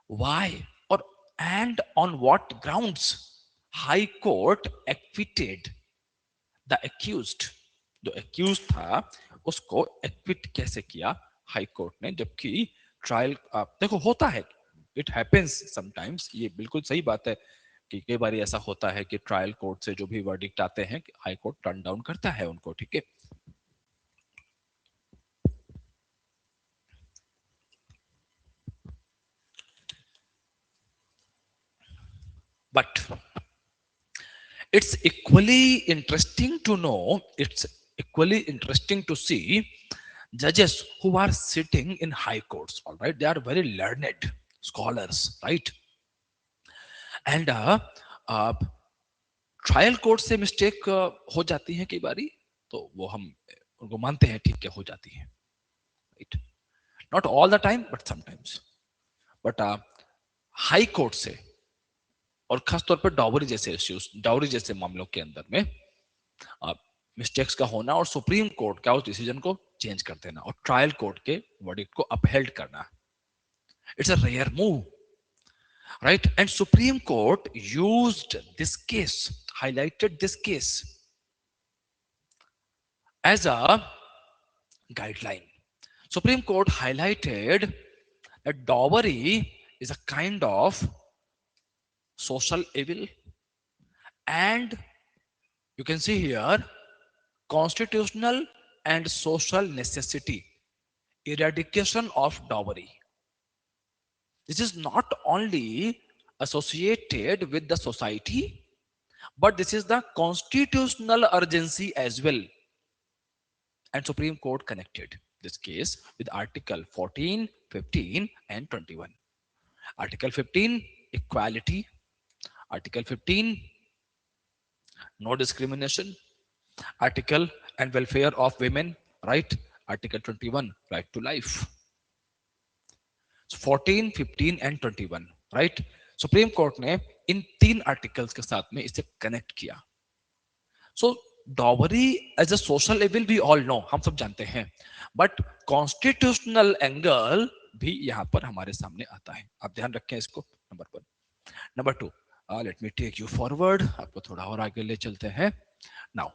why or and on what grounds High Court acquitted the accused. जो accused था उसको acquit कैसे किया high court ने, जबकि ट्रायल देखो होता है, इट हैपेंस समटाइम्स, ये बिल्कुल सही बात है कि कई बार ऐसा होता है कि ट्रायल कोर्ट से जो भी वर्डिक्ट आते हैं हाई कोर्ट टर्न डाउन करता है उनको, ठीक है. But it's equally interesting to know, it's equally interesting to see judges who are sitting in high courts. All right, they are very learned scholars, right? And trial court से mistake हो जाती है कई बारी, तो वो हम उनको मानते हैं, ठीक है, हो जाती है, right? Not all the time but sometimes. But high court से और खासतौर पर डावरी जैसे इश्यूज, डावरी जैसे मामलों के अंदर में मिस्टेक्स का होना और सुप्रीम कोर्ट का उस डिसीजन को चेंज कर देना और ट्रायल कोर्ट के वर्डिक्ट को अपहेल्ड करना, it's a rare move, right? And Supreme Court used this case, highlighted this case as a guideline. Supreme Court highlighted that dowry is a kind of social evil, and you can see here constitutional and social necessity, eradication of dowry. This is not only associated with the society, but this is the constitutional urgency as well. And Supreme Court connected this case with Article 14, 15, and 21. Article 15, equality. Article 15, no discrimination. Article and welfare of women, right? Article 21, right to life. So 14, 15, and 21, right? Supreme court ने इन 3 articles के साथ में इसे connect किया. So dowry as a social evil we all know, हम सब जानते हैं, बट कॉन्स्टिट्यूशनल एंगल भी यहां पर हमारे सामने आता है. आप ध्यान रखें इसको. Number 1. Number 2, let me take you forward, आपको थोड़ा और आगे ले चलते हैं. Now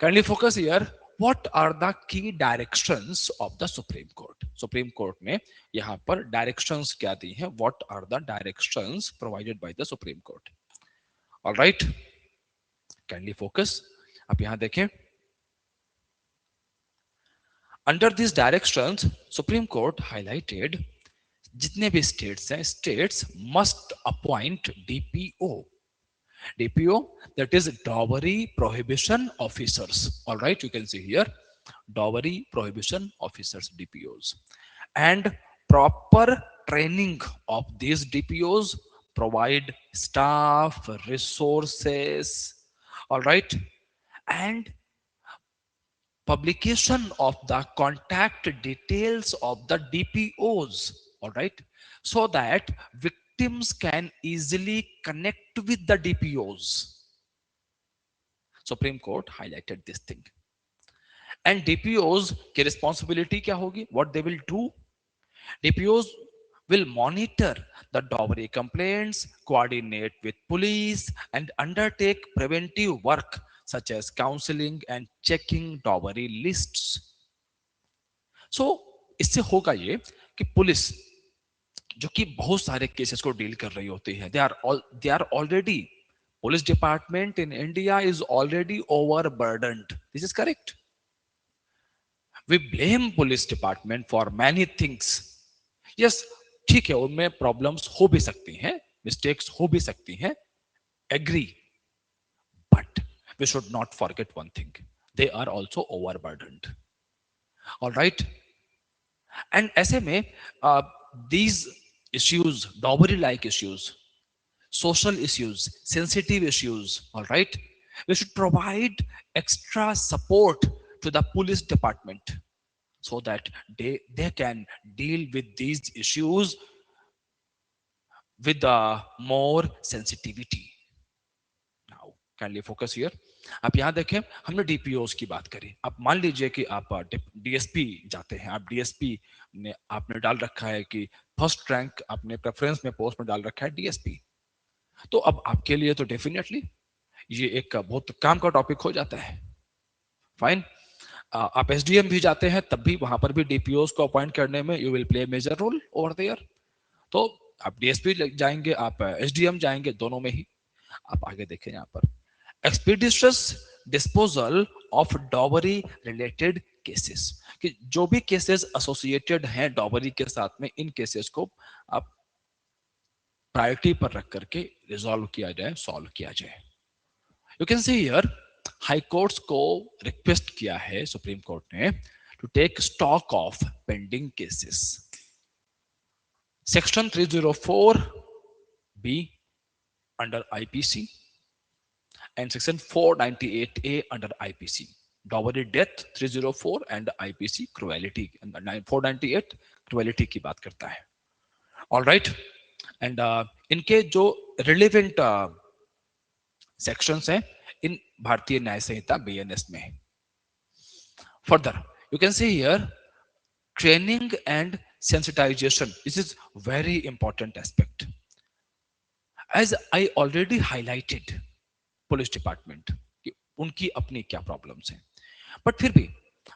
kindly focus here. What are the key directions of the Supreme Court? Supreme Court ने यहाँ पर directions क्या दी हैं? What are the directions provided by the Supreme Court? All right, kindly focus. आप यहाँ देखें. Under these directions, Supreme Court highlighted जितने भी states हैं, states must appoint DPO. DPO, that is dowry prohibition officers. All right, you can see here dowry prohibition officers, DPOs, and proper training of these DPOs, provide staff, resources. All right, and publication of the contact details of the DPOs. All right, so that victims can easily connect with the DPOs. Supreme Court highlighted this thing. And DPOs की responsibility क्या होगी? What they will do? DPOs will monitor the dowry complaints, coordinate with police, and undertake preventive work such as counseling and checking dowry lists. So इससे होगा ये कि police जो कि बहुत सारे केसेस को डील कर रही होती है. They are already, police department in India is already overburdened. This is correct. We blame police department for many things. Yes, ठीक है, उनमें प्रॉब्लम्स हो भी सकती हैं, मिस्टेक्स हो भी सकती हैं, agree, but we should not forget one thing, they are also overburdened. All right. And ऐसे में these issues, dowry like issues, social issues, sensitive issues, all right, we should provide extra support to the police department so that they can deal with these issues with more sensitivity. Now kindly focus here. आप यहाँ देखें, हमने डीपीओस की बात करी. आप मान लीजिए कि आप डीएसपी जाते हैं, आप डीएसपी ने आपने डाल रखा है कि फर्स्ट रैंक आपने प्रेफरेंस में पोस्ट में डाल रखा है डीएसपी. तो अब आपके लिए तो डेफिनेटली ये एक बहुत काम का टॉपिक हो जाता है. फाइन. आप एसडीएम भी जाते हैं तब भी वहां पर भी डीपीओस को अपॉइंट करने में you will play major role over there. तो आप डीएसपी जाएंगे, आप एसडीएम जाएंगे, दोनों में ही. आप आगे देखें यहाँ पर, expeditious disposal of dowry related cases, कि जो भी केसेस एसोसिएटेड हैं डॉवरी के साथ में, इन केसेस को आप प्रायोरिटी पर रख करके रिजॉल्व किया जाए, सॉल्व किया जाए. You can see here, high courts को रिक्वेस्ट किया है सुप्रीम कोर्ट ने to take stock of pending cases. Section 304 B under IPC and section 498A under IPC, dowry death 304 and IPC cruelty 498 cruelty की बात करता है. All right. एंड इनके जो रिलेवेंट सेक्शंस हैं इन भारतीय न्याय संहिता बीएनएस में. Further you can see here, training and sensitization. This is very important aspect. As I already highlighted, police department कि उनकी अपनी क्या प्रॉब्लम्स हैं, बट फिर भी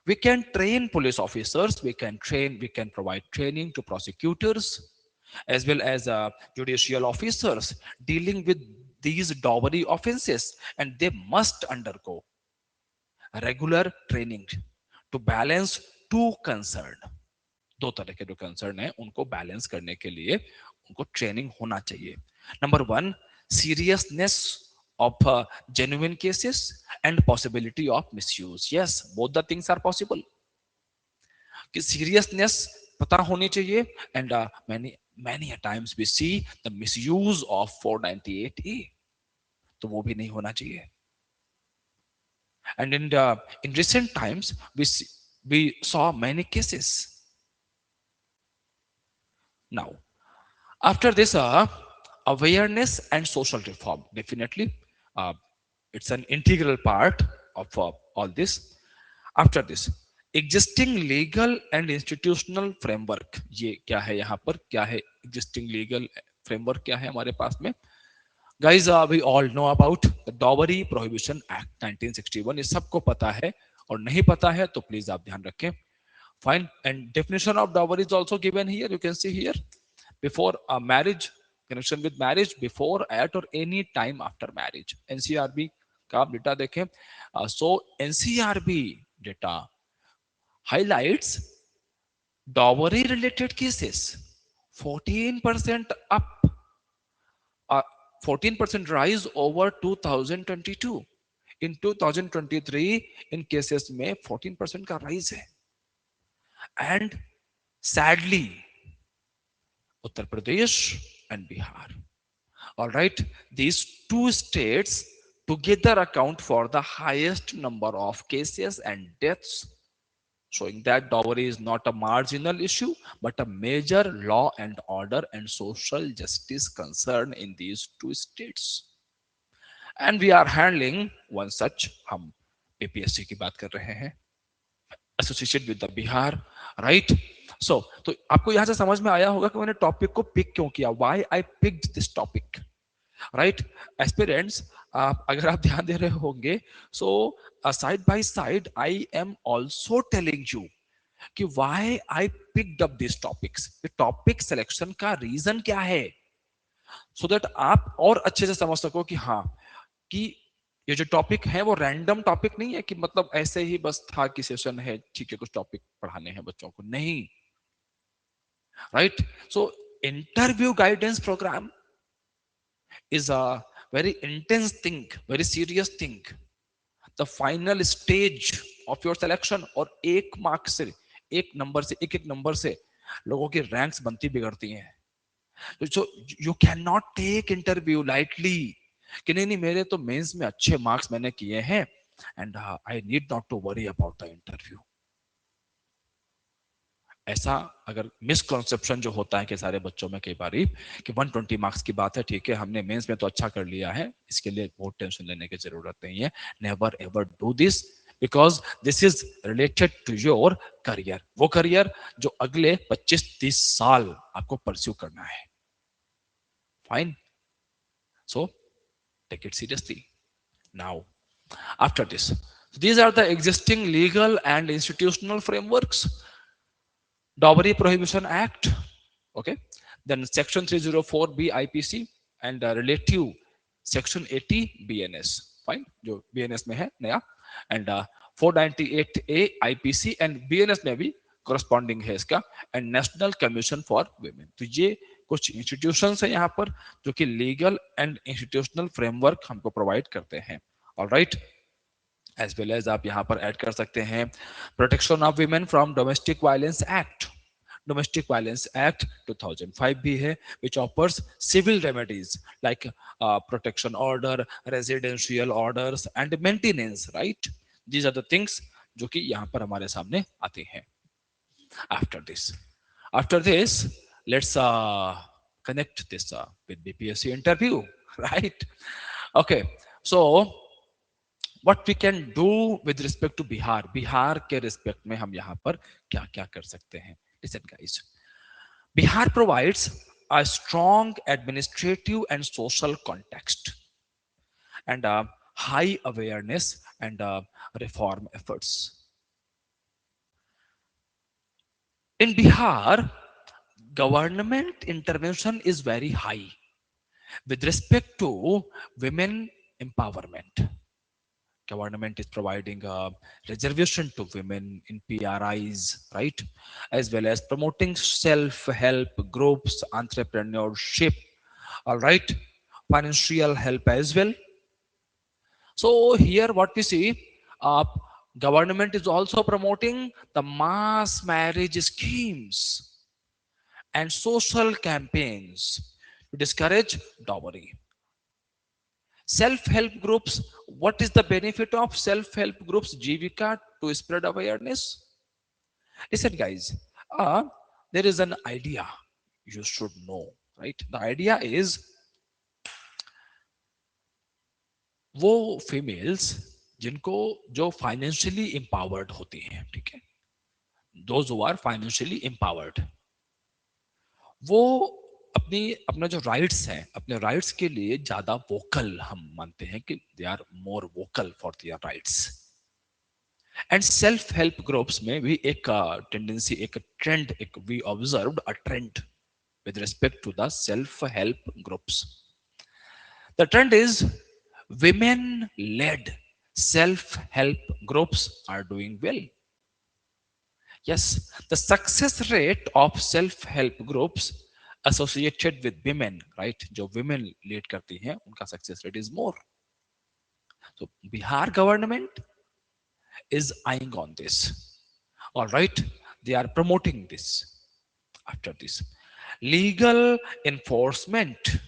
we can train police officers, we can provide training to prosecutors as well as judicial officers dealing with these dowry offenses, and they must undergo regular training to balance two concern. दो तरह के जो concern है उनको balance करने के लिए उनको ट्रेनिंग होना चाहिए. Number one, seriousness of genuine cases and possibility of misuse. Yes, both the things are possible. कि seriousness पता होनी चाहिए, and many a times we see the misuse of 498A, तो वो भी नहीं होना चाहिए. And in recent times we saw many cases. Now after this awareness and social reform, definitely it's an integral part of all this. After this, existing legal and institutional framework, ये क्या है यहाँ पर, क्या है existing legal framework, क्या है हमारे पास में. Guys, we all know about the Dowry Prohibition Act 1961. ये सबको पता है, और नहीं पता है तो प्लीज आप ध्यान रखें. Fine. And definition of dowry is also given here. You can see here, before a marriage, connection with marriage, before, at or any time after marriage. NCRB का डेटा देखें. So NCRB data highlights dowry related cases 14% up, 14% rise over 2022. In 2023 in cases में 14% का rise है. And sadly, Uttar Pradesh and Bihar. All right, these two states together account for the highest number of cases and deaths, showing that dowry is not a marginal issue but a major law and order and social justice concern in these two states. And we are handling one such, हम PPSC की बात कर रहे हैं, associated with the Bihar, right? So, तो आपको यहां से समझ में आया होगा कि मैंने टॉपिक को पिक क्यों किया, why I picked this topic, right? Aspirants, अगर आप ध्यान दे रहे होंगे, so side by side I am also telling you कि why I picked up this topics, ये टॉपिक सिलेक्शन का रीजन क्या है, सो दैट आप और अच्छे से समझ सको कि हाँ, कि ये जो टॉपिक है वो रैंडम टॉपिक नहीं है कि मतलब ऐसे ही बस था कि सेशन है, ठीक है कुछ टॉपिक पढ़ाने हैं बच्चों को, नहीं, right. So interview guidance programme is a very intense thing, very serious thing, the final stage of your selection। और एक मार्क से, एक नंबर से, एक एक नंबर से लोगों की रैंक्स बनती बिगड़ती हैं। so you cannot take interview lightly कि नहीं नहीं मेरे तो मेंस में अच्छे मार्क्स मैंने किए हैं and I need not to worry about the interview. ऐसा अगर मिसकॉन्सेप्शन जो होता है कि सारे बच्चों में कई बार कि 120 मार्क्स की बात है, ठीक है हमने मेंस में तो अच्छा कर लिया है, इसके लिए बहुत टेंशन लेने की जरूरत नहीं है। Never ever do this, because this is related to your career, वो करियर जो अगले 25-30 साल आपको परस्यू करना है। Fine, so take it seriously. Now after this, these are the existing legal and institutional frameworks: Dowry Prohibition Act, okay, then Section 304B IPC and relative Section 80 BNS, fine, जो BNS में है नया, and 498A IPC and BNS में भी corresponding है इसका, and National Commission for Women। तो ये कुछ institutions है यहाँ पर जो कि legal and institutional framework हमको provide करते हैं। all right, as well as आप यहां पर ऐड कर सकते हैं protection of women from domestic violence act. Domestic violence act 2005 भी है which offers civil remedies like protection order, residential orders and maintenance, right. These are the things जो कि यहां पर हमारे सामने आते हैं। After this let's connect this with BPSC interview, right? Okay, so what we can do with respect to Bihar, Bihar के respect में हम यहाँ पर क्या क्या कर सकते हैं। Listen guys, Bihar provides a strong administrative and social context and high awareness and reform efforts. In Bihar, government intervention is very high with respect to women empowerment. Government is providing a reservation to women in PRIs, right? As well as promoting self-help groups, entrepreneurship, all right? Financial help as well. So here what we see, uh, government is also promoting the mass marriage schemes and social campaigns to discourage dowry. Self-help groups, what is the benefit of self-help groups, Jivika, to spread awareness? Listen guys, uh, there is an idea you should know, right? The idea is वो females जिनको जो financially empowered होती हैं, ठीक है, those who are financially empowered, वो अपनी अपना जो राइट्स हैं, अपने राइट्स के लिए ज्यादा वोकल हम मानते हैं कि they are more vocal for their rights. And self help groups में भी एक टेंडेंसी, एक ट्रेंड, एक we observed a trend with respect to the self help groups. The trend is women led self help groups are doing well. Yes, the success rate of self help groups associated with women, right, जो women lead करती हैं उनका success rate is more. So Bihar government is eyeing on this, all right, they are promoting this. After this, legal enforcement,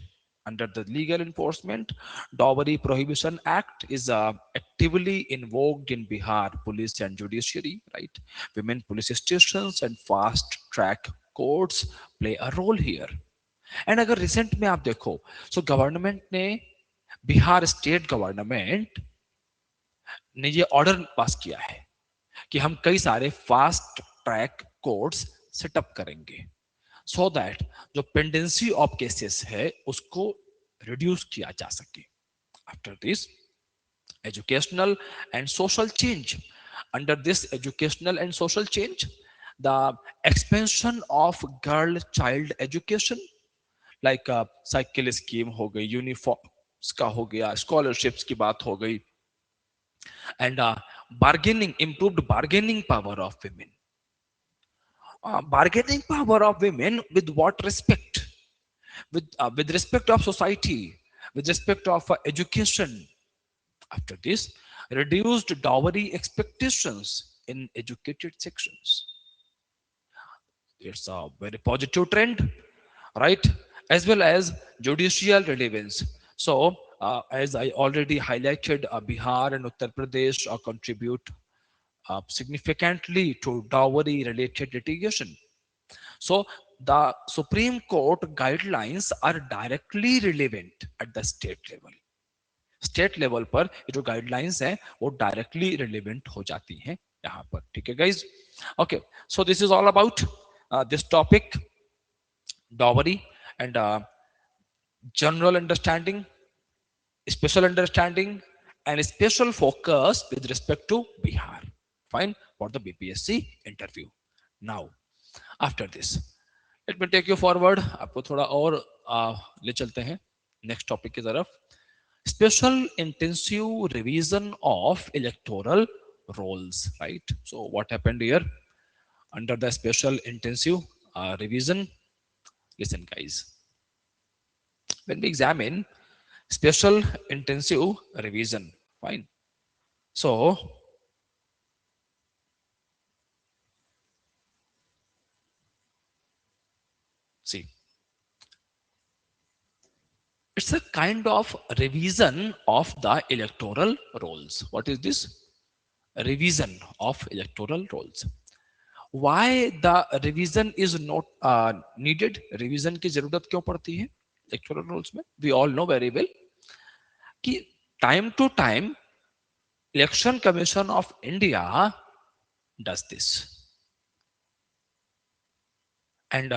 under the legal enforcement, Dowry Prohibition Act is actively invoked in Bihar police and judiciary, right? Women police stations and fast track courts play a role here. And अगर recent में आप देखो, so government ने, Bihar state government ने ये order pass किया है कि हम कई सारे फास्ट ट्रैक कोर्ट्स सेटअप करेंगे सो दैट जो पेंडेंसी ऑफ केसेस है उसको रिड्यूस किया जा सके। After this, educational and social change, under this educational and social change, The expansion of girl child education, like cycle scheme हो गई, uniforms का हो गया, स्कॉलरशिप्स की बात हो गई, and bargaining, improved bargaining power of women. Bargaining power of women with what respect? With respect of society, with respect of education. After this, reduced dowry expectations in educated sections. It's a very positive trend, right? As well as judicial relevance. So, as I already highlighted, Bihar and Uttar Pradesh contribute significantly to dowry related litigation. So, the Supreme Court guidelines are directly relevant at the state level. State level पर ये जो guidelines है वो directly relevant हो जाती हैं यहाँ पर, ठीक है guys? Okay, so this is all about this topic, dowry, and general understanding, special understanding, and special focus with respect to Bihar. Fine, for the BPSC interview. Now, after this, let me take you forward. आपको थोड़ा और ले चलते हैं next topic की तरफ. Special intensive revision of electoral rolls, right? So what happened here under the special intensive revision? Listen, guys. When we examine special intensive revision, fine. So see, it's a kind of revision of the electoral rolls. What is this? Revision of electoral rolls. Why the revision is not needed? Revision की जरूरत क्यों पड़ती है electoral rolls में? We all know very well कि time to time Election Commission of India does this, and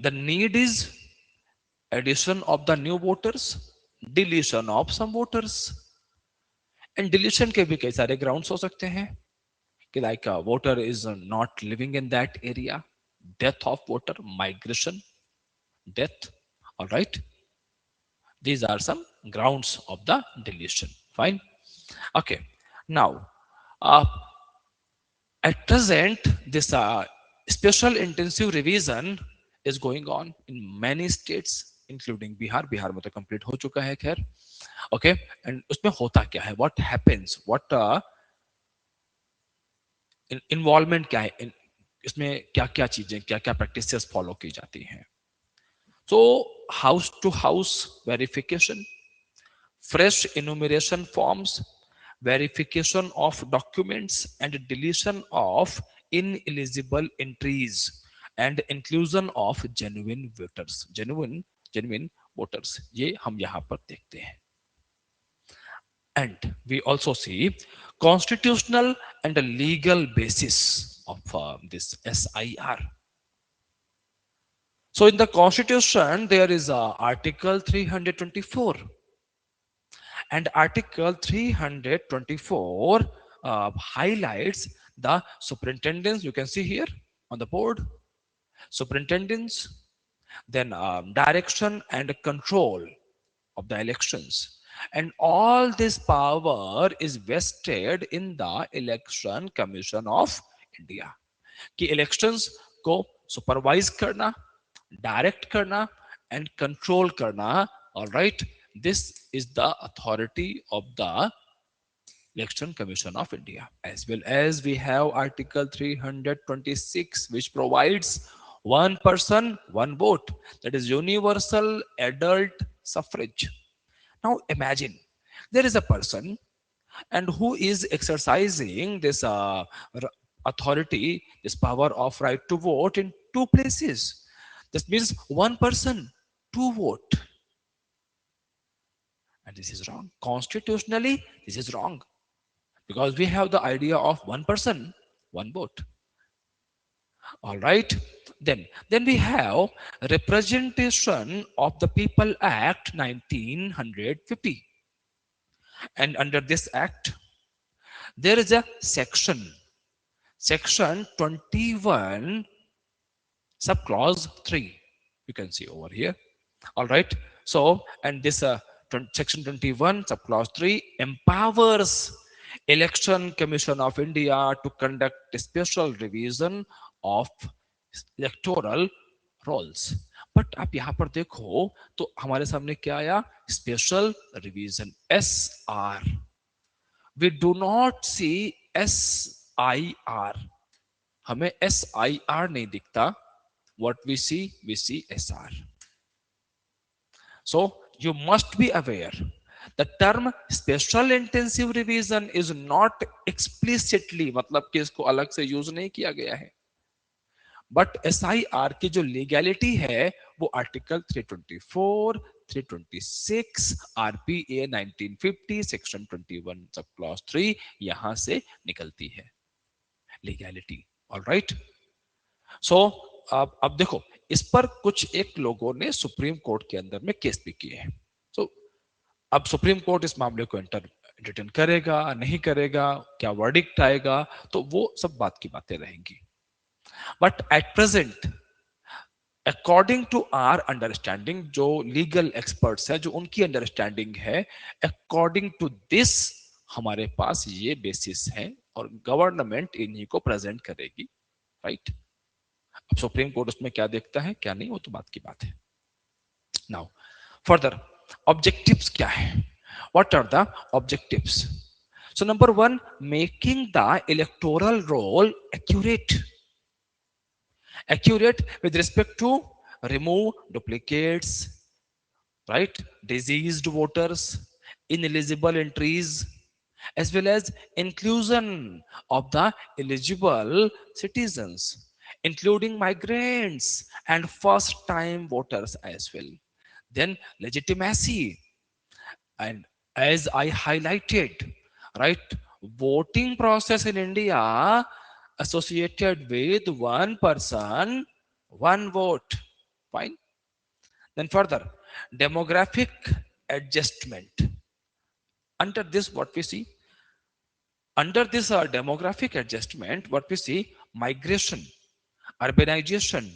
the need is addition of the new voters, deletion of some voters, and deletion के भी कई सारे grounds हो सकते हैं कि like a voter is not living in that area, death of voter, migration, death. All right, these are some grounds of the deletion. Fine. Okay. Now, uh, at present, this special intensive revision is going on in many states, including Bihar. Bihar में तो complete हो चुका है खैर. Okay, and उसमें होता क्या है? What happens? What involvement क्या है? इसमें क्या क्या चीजें, क्या क्या practices follow की जाती हैं? So house to house verification, fresh enumeration forms, verification of documents, and deletion of ineligible entries, and inclusion of genuine voters. Genuine voters, ये हम यहाँ पर देखते हैं. And we also see constitutional and legal basis of this SIR. So in the Constitution, there is Article 324. And Article 324 highlights the superintendents. You can see here on the board, superintendents, then direction and control of the elections. And all this power is vested in the Election Commission of India. कि elections को supervise करना, direct करना, and control करना. All right, this is the authority of the Election Commission of India. As well as we have Article 326, which provides one person, one vote. That is universal adult suffrage. Now imagine there is a person and who is exercising this authority, this power of right to vote in two places. This means one person, two vote. And this is wrong. Constitutionally, this is wrong. Because we have the idea of one person, one vote. All right. Then we have Representation of the People Act 1950. And under this act, there is a section section 21 sub clause 3, you can see over here. All right. So, and this section 21 sub clause 3 empowers election commission of India to conduct a special revision of electoral rolls. But आप यहां पर देखो तो हमारे सामने क्या आया, special revision SR. We do not see SIR. हमें SIR नहीं दिखता. what we see SR. So you must be aware the term special intensive revision is not explicitly, मतलब कि इसको अलग से यूज नहीं किया गया है, बट SIR की जो लीगैलिटी है वो article 324, 326, RPA 1950 section 21 sub clause 3 यहां से निकलती है लीगैलिटी. ऑलराइट. सो अब देखो, इस पर कुछ एक लोगों ने सुप्रीम कोर्ट के अंदर में केस भी किए हैं. सो अब सुप्रीम कोर्ट इस मामले को एंटरटेन करेगा नहीं करेगा, क्या वर्डिक्ट आएगा, तो वो सब बात की बातें रहेंगी. But at present according to our understanding, जो लीगल एक्सपर्ट्स है, जो उनकी अंडरस्टैंडिंग है, अकॉर्डिंग टू दिस हमारे पास ये बेसिस है और गवर्नमेंट इन्हीं को प्रेजेंट करेगी. राइट. अब सुप्रीम कोर्ट उसमें क्या देखता है क्या नहीं, वो तो बात की बात है. नाउ फर्दर ऑब्जेक्टिव्स क्या है, what are the objectives? So number 1, making the electoral roll accurate with respect to remove duplicates, right, diseased voters, ineligible entries, as well as inclusion of the eligible citizens, including migrants and first time voters as well. Then legitimacy, and as I highlighted, right, voting process in India associated with one person, one vote. Fine. Then further, demographic adjustment. Under this, what we see? Under this demographic adjustment, what we see? Migration, urbanization,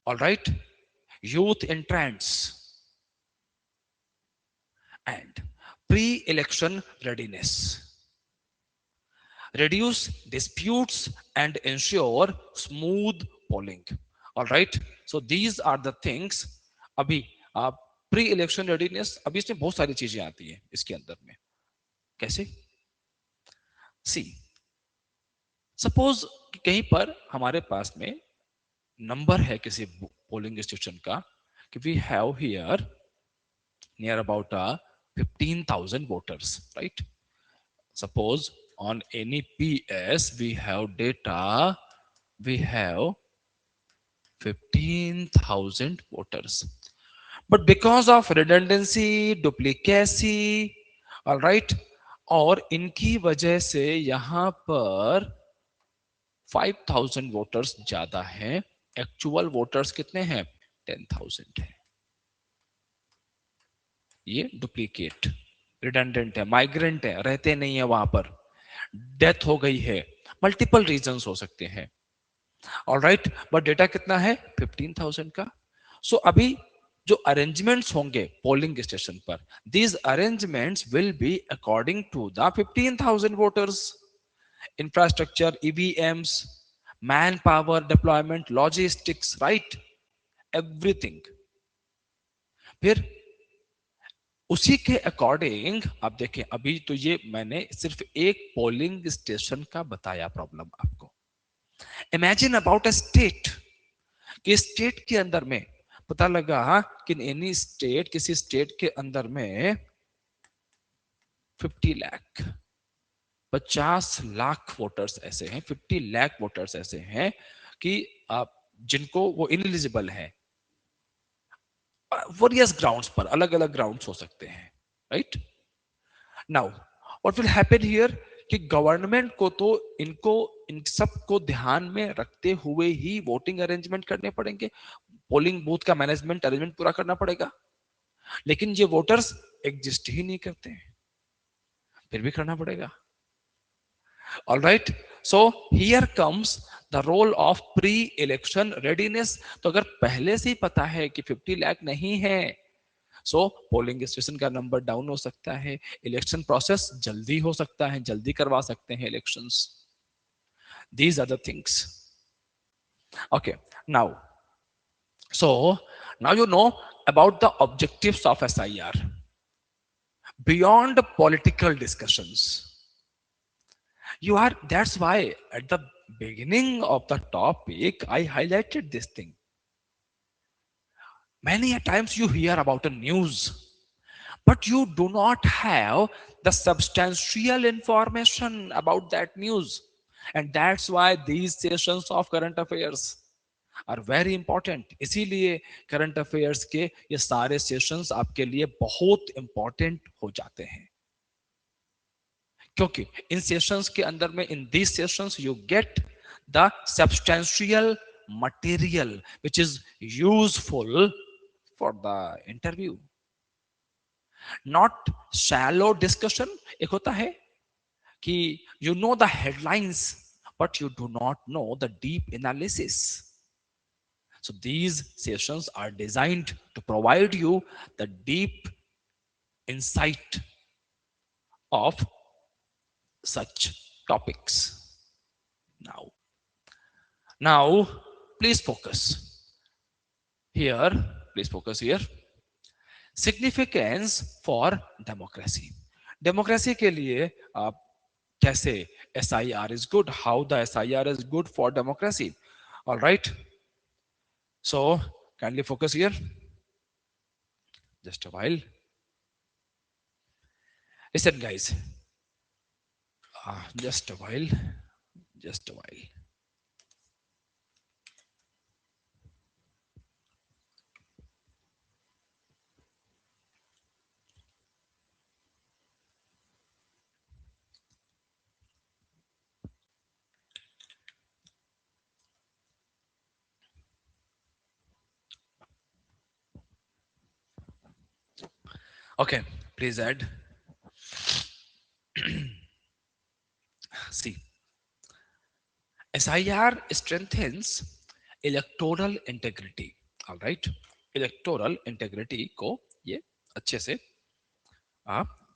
all right, youth entrance, and pre-election readiness. Reduce disputes and ensure smooth polling. All right. So these are the things. अभी pre election readiness, अभी इसमें बहुत सारी चीजें आती है इसके अंदर में. कैसे? सी सपोज कहीं पर हमारे पास में नंबर है किसी पोलिंग स्टेशन का कि we have here near about 15,000 voters. Right. Suppose on any PS we have data, we have 15,000 voters, but because of redundancy, duplicacy, all right, और इनकी वजह से यहां पर 5,000 वोटर्स ज्यादा हैं, एक्चुअल वोटर्स कितने हैं? 10,000 है. ये डुप्लीकेट, रिडंडेंट है, माइग्रेंट है, रहते नहीं है वहां पर, डेथ हो गई है, मल्टीपल रीजंस हो सकते हैं. ऑलराइट. बट डेटा कितना है? 15,000 का. सो अभी जो अरेंजमेंट्स होंगे पोलिंग स्टेशन पर, these arrangements will be according to the 15,000 voters. Infrastructure, EVMs, manpower deployment, logistics, right, everything. फिर उसी के अकॉर्डिंग आप देखें, अभी तो ये मैंने सिर्फ एक पोलिंग स्टेशन का बताया प्रॉब्लम आपको. इमेजिन अबाउट अ स्टेट, कि स्टेट के अंदर में पता लगा कि एनी स्टेट, किसी स्टेट के अंदर में 50 लाख, 50 लाख वोटर्स ऐसे हैं, 50 लाख वोटर्स ऐसे हैं कि आप जिनको वो इनएलिजिबल है, वेरियस ग्राउंड्स पर, अलग अलग ग्राउंड्स हो सकते हैं. Right. Now what will happen here, कि गवर्नमेंट को तो इनको, इन सब को ध्यान में रखते हुए ही वोटिंग अरेंजमेंट करने पड़ेंगे, पोलिंग बूथ का मैनेजमेंट अरेंजमेंट पूरा करना पड़ेगा. लेकिन ये वोटर्स एग्जिस्ट ही नहीं करते हैं, फिर भी करना पड़ेगा. All right. So here comes the role of pre election readiness. तो अगर पहले से ही पता है कि 50 लाख नहीं है, सो पोलिंग स्टेशन का नंबर डाउन हो सकता है, इलेक्शन प्रोसेस जल्दी हो सकता है, जल्दी करवा सकते हैं elections. These are the things. Okay, now so now you know about the objectives of SIR beyond political discussions. You are, that's why at the beginning of the topic I highlighted this thing. Many a times you hear about a news, but you do not have the substantial information about that news. And that's why these sessions of current affairs are very important. इसीलिए current affairs के ये सारे sessions आपके लिए बहुत important हो जाते हैं, क्योंकि इन सेशंस के अंदर में, in these sessions you get the substantial material which is useful for the interview, not shallow discussion. एक होता है कि you know the headlines but you do not know the deep analysis. So these sessions are designed to provide you the deep insight of such topics. Now, please focus here. Please focus here. Significance for democracy. Democracy के लिए आप कैसे SIR is good? How the SIR is good for democracy? All right. So kindly focus here. Just a while. Listen, guys. Just a while. Just a while. Okay, please add. See, SIR strengthens electoral integrity. All right, electoral integrity को ये अच्छे से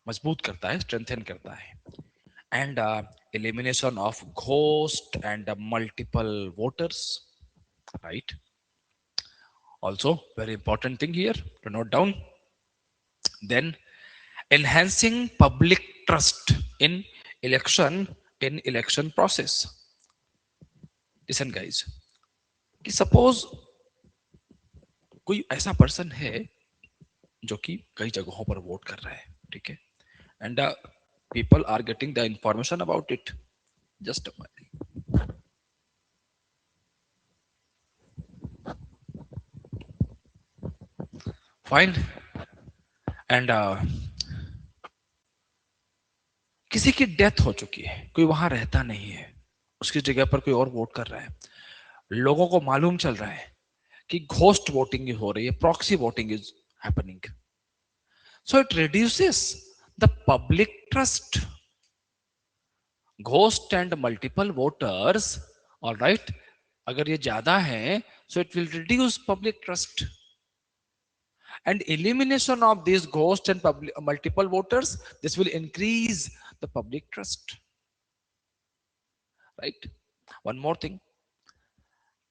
मजबूत करता है, strengthen करता है, and elimination of ghost and multiple voters. Right. Also, very important thing here to note down. Then, enhancing public trust in election process. Listen, guys. कि सपोज कोई ऐसा पर्सन है जो कि कई जगहों पर वोट कर रहा है, ठीक है, and people are getting the information about it. Just fine. And किसी की डेथ हो चुकी है, कोई वहां रहता नहीं है, उसकी जगह पर कोई और वोट कर रहा है, लोगों को मालूम चल रहा है कि घोस्ट वोटिंग हो रही है, proxy voting is happening, so it reduces the public trust. Ghost and multiple voters, all right, अगर ये ज्यादा है, so it will reduce public trust, and elimination of these ghost and multiple voters, this will increase the public trust, right? One more thing,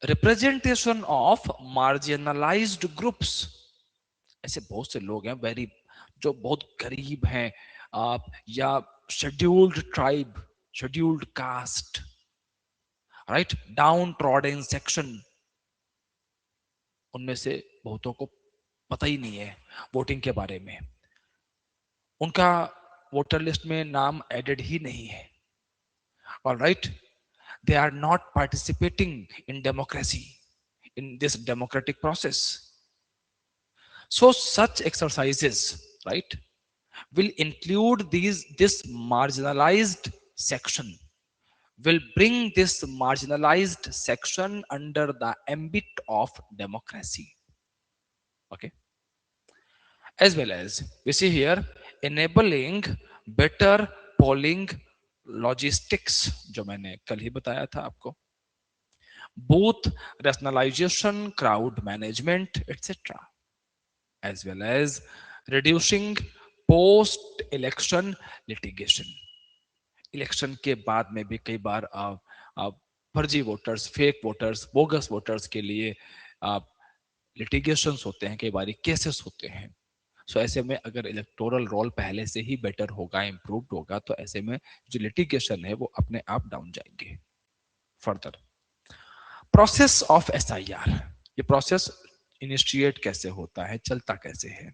representation of marginalized groups. ऐसे बहुत से लोग हैं very, जो बहुत गरीब हैं आप, या scheduled tribe, scheduled caste, right, down trodden section, उनमें से बहुतों को पता ही नहीं है वोटिंग के बारे में, उनका वोटर लिस्ट में नाम एडेड ही नहीं है। All right, they are not participating in democracy, in this democratic process. So such exercises, right, will include this marginalized section, will bring this marginalized section under the ambit of democracy. Okay, as well as we see here, enabling better polling logistics जो मैंने कल ही बताया था आपको, booth rationalization, crowd management, etc., as well as reducing post election litigation. Election के बाद में भी कई बार फर्जी voters, fake voters, bogus voters के लिए लिटिगेशंस होते हैं, कई बार केसेस होते हैं। सो ऐसे में अगर इलेक्टोरल रोल पहले से ही बेटर होगा, इम्प्रूव्ड होगा, तो ऐसे में जो लिटिगेशन है वो अपने आप डाउन जाएंगे। फर्दर प्रोसेस ऑफ एसआईआर, ये प्रोसेस इनिशिएट कैसे होता है, चलता कैसे है?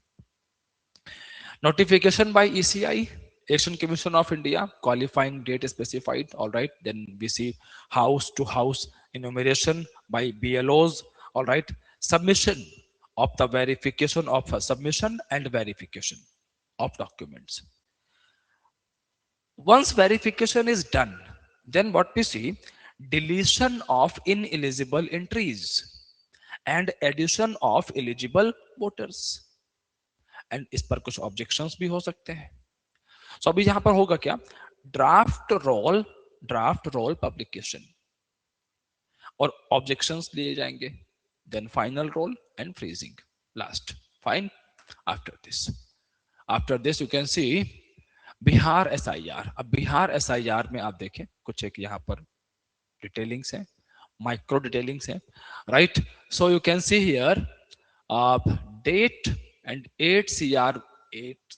Notification by ECI, Election Commission of India, qualifying date specified. All right. Then we see house to house enumeration by BLOs. All right. Submission of the verification of submission and verification of documents. Once verification is done, then what we see, deletion of ineligible entries and addition of eligible voters. And इस पर कुछ objections भी हो सकते हैं। सो अभी यहां पर होगा क्या, ड्राफ्ट रोल पब्लिकेशन और ऑब्जेक्शंस लिए जाएंगे, then final roll and freezing last. Fine. After this you can see Bihar SIR. अब बिहार एसआईआर में आप देखें कुछ एक यहां पर डिटेलिंग्स है, माइक्रो डिटेलिंग्स है, right. So you can see here date and 8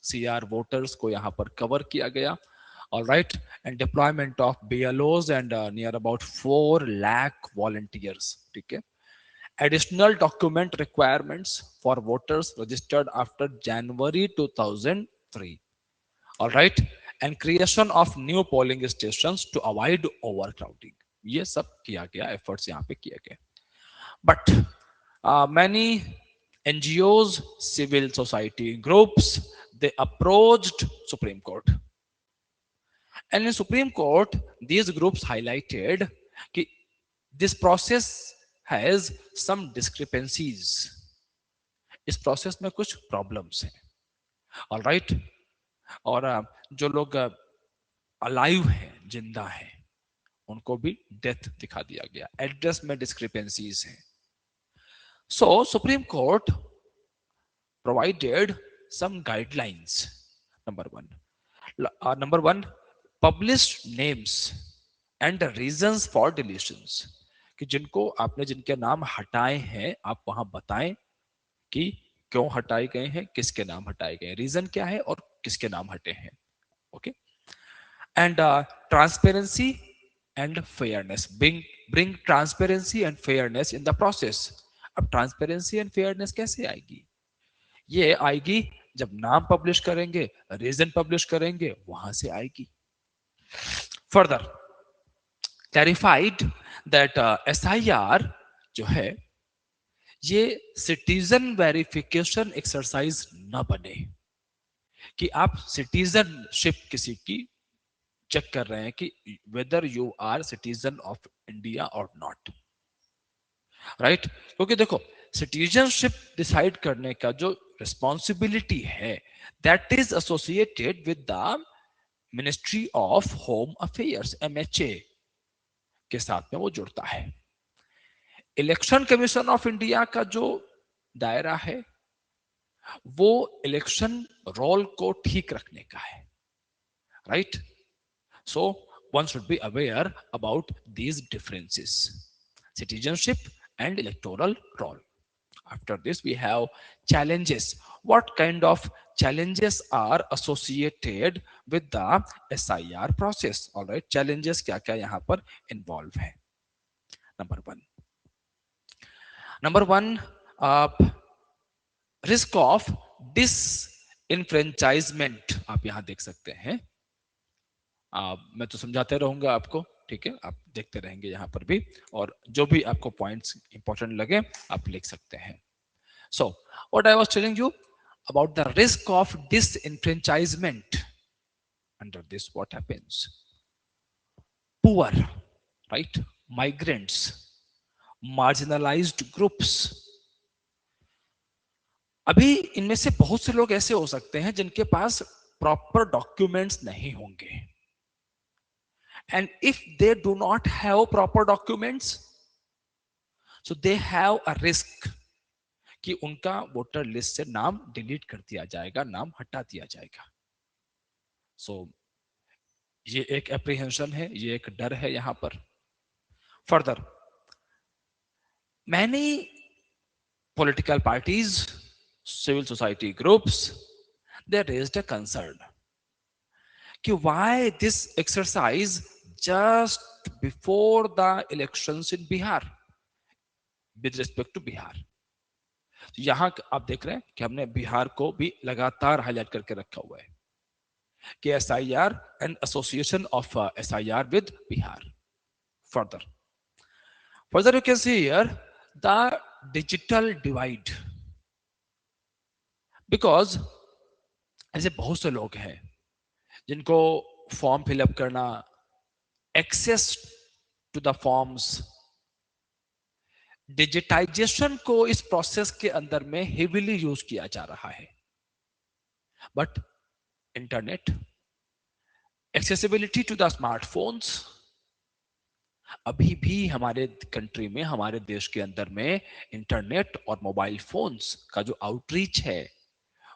CR voters को यहां पर कवर किया गया। All right, and deployment of BLOs and near about 4 lakh volunteers. ठीक है। Additional document requirements for voters registered after January 2003. All right, and creation of new polling stations to avoid overcrowding. ये सब किया गया, efforts यहाँ पे किए गए। But many NGOs, civil society groups, they approached Supreme Court. And in Supreme Court, these groups highlighted that this process has some discrepancies. इस process में कुछ प्रॉब्लम्स हैं। All right. और जो लोग अलाइव हैं, जिंदा हैं, उनको भी डेथ दिखा दिया गया। एड्रेस में डिस्क्रिपेंसीज हैं। So Supreme Court provided some guidelines. Number one, published names and reasons for deletions. कि जिनको आपने जिनके नाम हटाए हैं, आप वहां बताएं कि क्यों हटाए गए हैं, किसके नाम हटाए गए, रीजन क्या है और किसके नाम हटे हैं। Okay. And transparency and fairness, bring transparency and fairness in the process. अब ट्रांसपेरेंसी एंड फेयरनेस कैसे आएगी? ये आएगी जब नाम पब्लिश करेंगे, रीजन पब्लिश करेंगे, वहां से आएगी। फर्दर क्लैरिफाइड दैट SIR जो है ये सिटीजन वेरिफिकेशन एक्सरसाइज न बने कि आप सिटीजनशिप किसी की चेक कर रहे हैं कि whether you are citizen of India और नॉट, राइट। क्योंकि देखो सिटीजनशिप डिसाइड करने का जो रिस्पॉन्सिबिलिटी है that is associated with the ministry of home affairs, MHA के साथ में वो जुड़ता है। इलेक्शन कमीशन ऑफ इंडिया का जो दायरा है वो इलेक्शन रोल को ठीक रखने का है, right. So one should be aware about these differences, citizenship and electoral roll. After this we have challenges. What kind of challenges are associated with the SIR process? All right, challenges क्या क्या यहाँ पर involve है? Number one, risk of disenfranchisement आप यहाँ देख सकते हैं। मैं तो समझाते रहूंगा आपको, ठीक है, आप देखते रहेंगे यहाँ पर भी, और जो भी आपको पॉइंट्स इंपॉर्टेंट लगे आप लिख सकते हैं। So what I was telling you about the risk of disenfranchisement. Under this what happens, poor, right, migrants, marginalised groups. अभी इनमें से बहुत से लोग ऐसे हो सकते हैं जिनके पास प्रॉपर डॉक्यूमेंट्स नहीं होंगे, And if they do not have proper documents, so they have a risk कि उनका वोटर लिस्ट से नाम डिलीट कर दिया जाएगा, नाम हटा दिया जाएगा. सो ये एक एप्रीहेंशन है, ये एक डर है यहां पर. Further, many political parties, civil society groups, they raised a concern कि why this exercise just before the elections in Bihar with respect to Bihar. तो यहां आप देख रहे हैं कि हमने बिहार को भी लगातार हाईलाइट करके रखा हुआ है कि SIR and association of SIR with Bihar. Further you can see here the digital divide, because ऐसे बहुत से लोग हैं जिनको फॉर्म फिलअप करना, access to the forms, digitisation को इस प्रोसेस के अंदर में हेवीली यूज किया जा रहा है. But internet, accessibility to the smartphones, अभी भी हमारे कंट्री में, हमारे देश के अंदर में इंटरनेट और मोबाइल फोन्स का जो आउटरीच है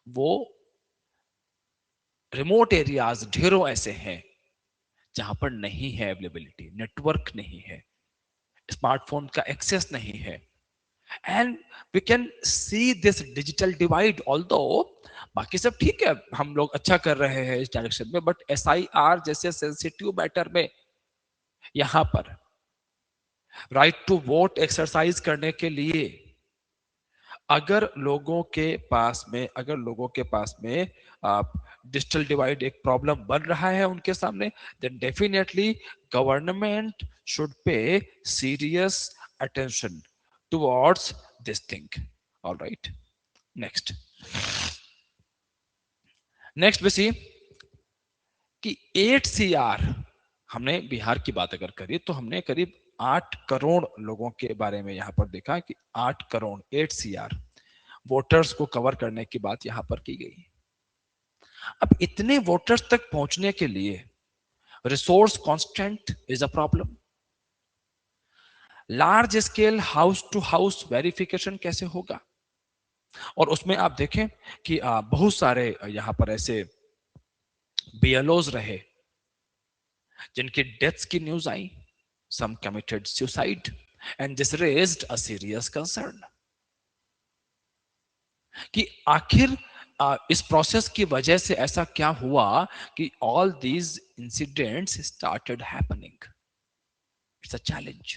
वो रिमोट एरियाज ढेरों ऐसे हैं जहां पर नहीं है अवेलेबिलिटी, नेटवर्क नहीं है, स्मार्टफोन का एक्सेस नहीं है. And we can see this digital divide. Although बाकी सब ठीक है, हम लोग अच्छा कर रहे हैं इस डायरेक्शन में, बट SIR जैसे सेंसिटिव मैटर में यहां पर राइट टू वोट एक्सरसाइज करने के लिए अगर लोगों के पास में डिजिटल डिवाइड एक प्रॉब्लम बन रहा है उनके सामने, then definitely government should pay serious attention towards this thing. All right, next we see कि 8CR, हमने बिहार की बात अगर करी तो हमने करीब 8 करोड़ लोगों के बारे में यहां पर देखा कि 8 करोड़ 8CR वोटर्स को कवर करने की बात यहां पर की गई. अब इतने वोटर्स तक पहुंचने के लिए resource constant is a problem. Large scale house to house verification कैसे होगा? और उसमें आप देखें कि बहुत सारे यहां पर ऐसे BLOs रहे जिनकी डेथ्स की news I, some committed suicide, and this raised a serious concern कि आखिर इस प्रोसेस की वजह से ऐसा क्या हुआ कि all these incidents started happening. It's a challenge.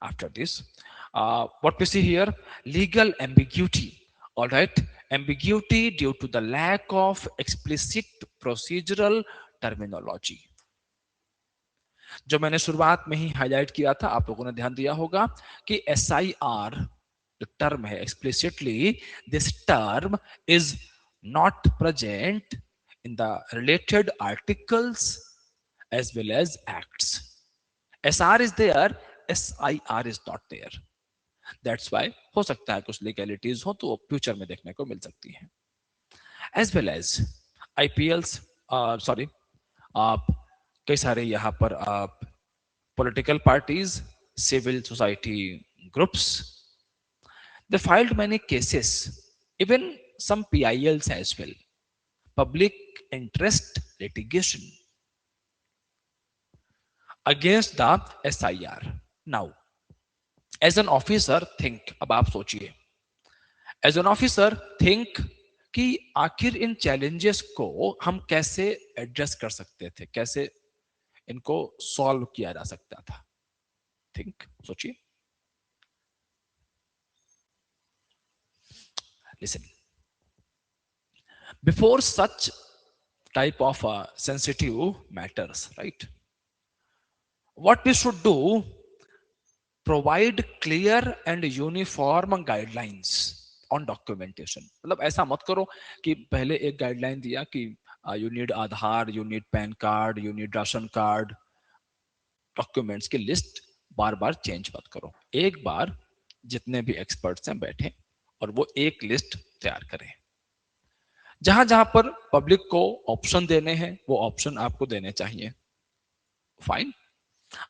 After this, what we see here, legal ambiguity. All right, ambiguity due to the lack of explicit procedural terminology. जो मैंने शुरुआत में ही हाईलाइट किया था, आप लोगों ने ध्यान दिया होगा कि SIR जो टर्म है, explicitly this term is not present in the related articles as well as acts. SR is there, SIR is not there. That's why हो सकता है कुछ legalities हो तो वो फ्यूचर में देखने को मिल सकती है. As well as IPLs, sorry, कई सारे यहाँ पर political parties, civil society groups, they filed many cases, even some PILs as well, public interest litigation against the SIR. Now, as an officer think, अब आप सोचिए, as an officer think कि आखिर इन challenges को हम कैसे एड्रेस कर सकते थे, कैसे इनको सॉल्व किया जा सकता था. थिंक, सोचिए. Listen, before such type of sensitive matters, right, what we should do, provide clear and uniform guidelines on documentation. मतलब ऐसा मत करो कि पहले एक गाइडलाइन दिया कि you need Aadhaar, you need pan card, you need ration card, documents की लिस्ट बार बार चेंज मत करो. एक बार जितने भी एक्सपर्ट्स हैं बैठे और वो एक लिस्ट तैयार करें. जहां जहां पर पब्लिक को ऑप्शन देने हैं वो ऑप्शन आपको देने चाहिए. Fine.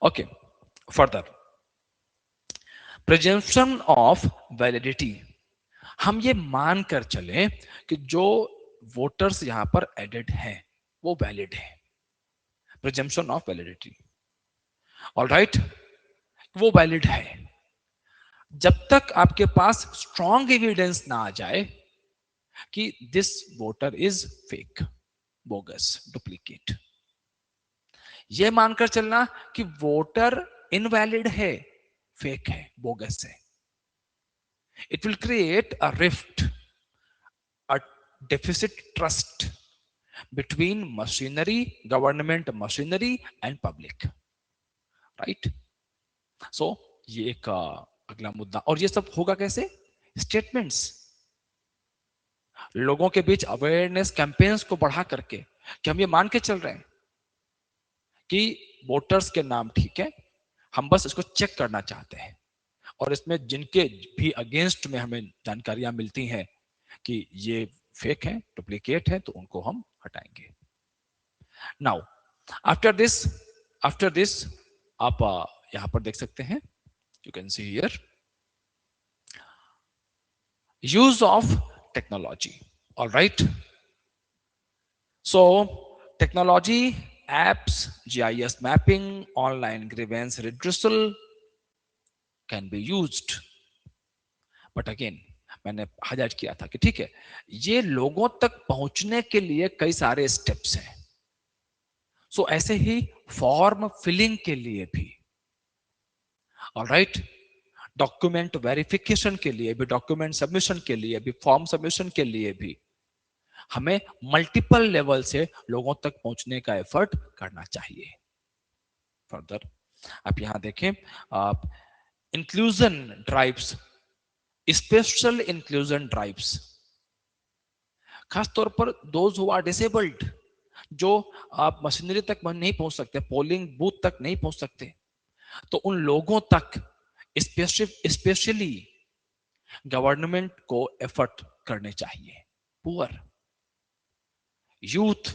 Okay, further presumption of validity. हम ये मान कर चले कि जो वोटर्स यहां पर एडेड हैं वो वैलिड है. प्रेजम्पशन ऑफ वैलिडिटी. ऑल राइट, वो वैलिड है जब तक आपके पास स्ट्रॉन्ग एविडेंस ना आ जाए कि this voter is fake, bogus, duplicate. यह मानकर चलना कि वोटर इनवैलिड है, फेक है, बोगस है. It will create a rift, a deficit trust between machinery, government machinery and public, right? So ये एक अगला मुद्दा. और ये सब होगा कैसे? स्टेटमेंट्स, लोगों के बीच अवेयरनेस कैंपेन्स को बढ़ा करके कि हम ये मान के चल रहे हैं कि वोटर्स के नाम ठीक है, हम बस इसको चेक करना चाहते हैं, और इसमें जिनके भी अगेंस्ट में हमें जानकारियां मिलती हैं कि ये फेक है, डुप्लीकेट है, तो उनको हम हटाएंगे. नाउ आफ्टर दिस आप यहां पर देख सकते हैं, you can see here use of technology. All right, so technology, apps, GIS mapping, online grievance redressal can be used. But again मैंने हाईलाइट किया था कि ठीक है, ये लोगों तक पहुंचने के लिए कई सारे स्टेप्स हैं. सो ऐसे ही फॉर्म फिलिंग के लिए भी, ऑलराइट, डॉक्यूमेंट वेरिफिकेशन के लिए भी, डॉक्यूमेंट सबमिशन के लिए भी, फॉर्म सबमिशन के लिए भी हमें मल्टीपल लेवल से लोगों तक पहुंचने का एफर्ट करना चाहिए. फर्दर आप यहां देखें, आप inclusion drives, special inclusion drives, खासतौर पर दोज हु आर डिसेबल्ड, जो आप मशीनरी तक नहीं पहुंच सकते, पोलिंग बूथ तक नहीं पहुंच सकते, तो उन लोगों तक स्पेशली गवर्नमेंट को एफर्ट करने चाहिए. पुअर यूथ,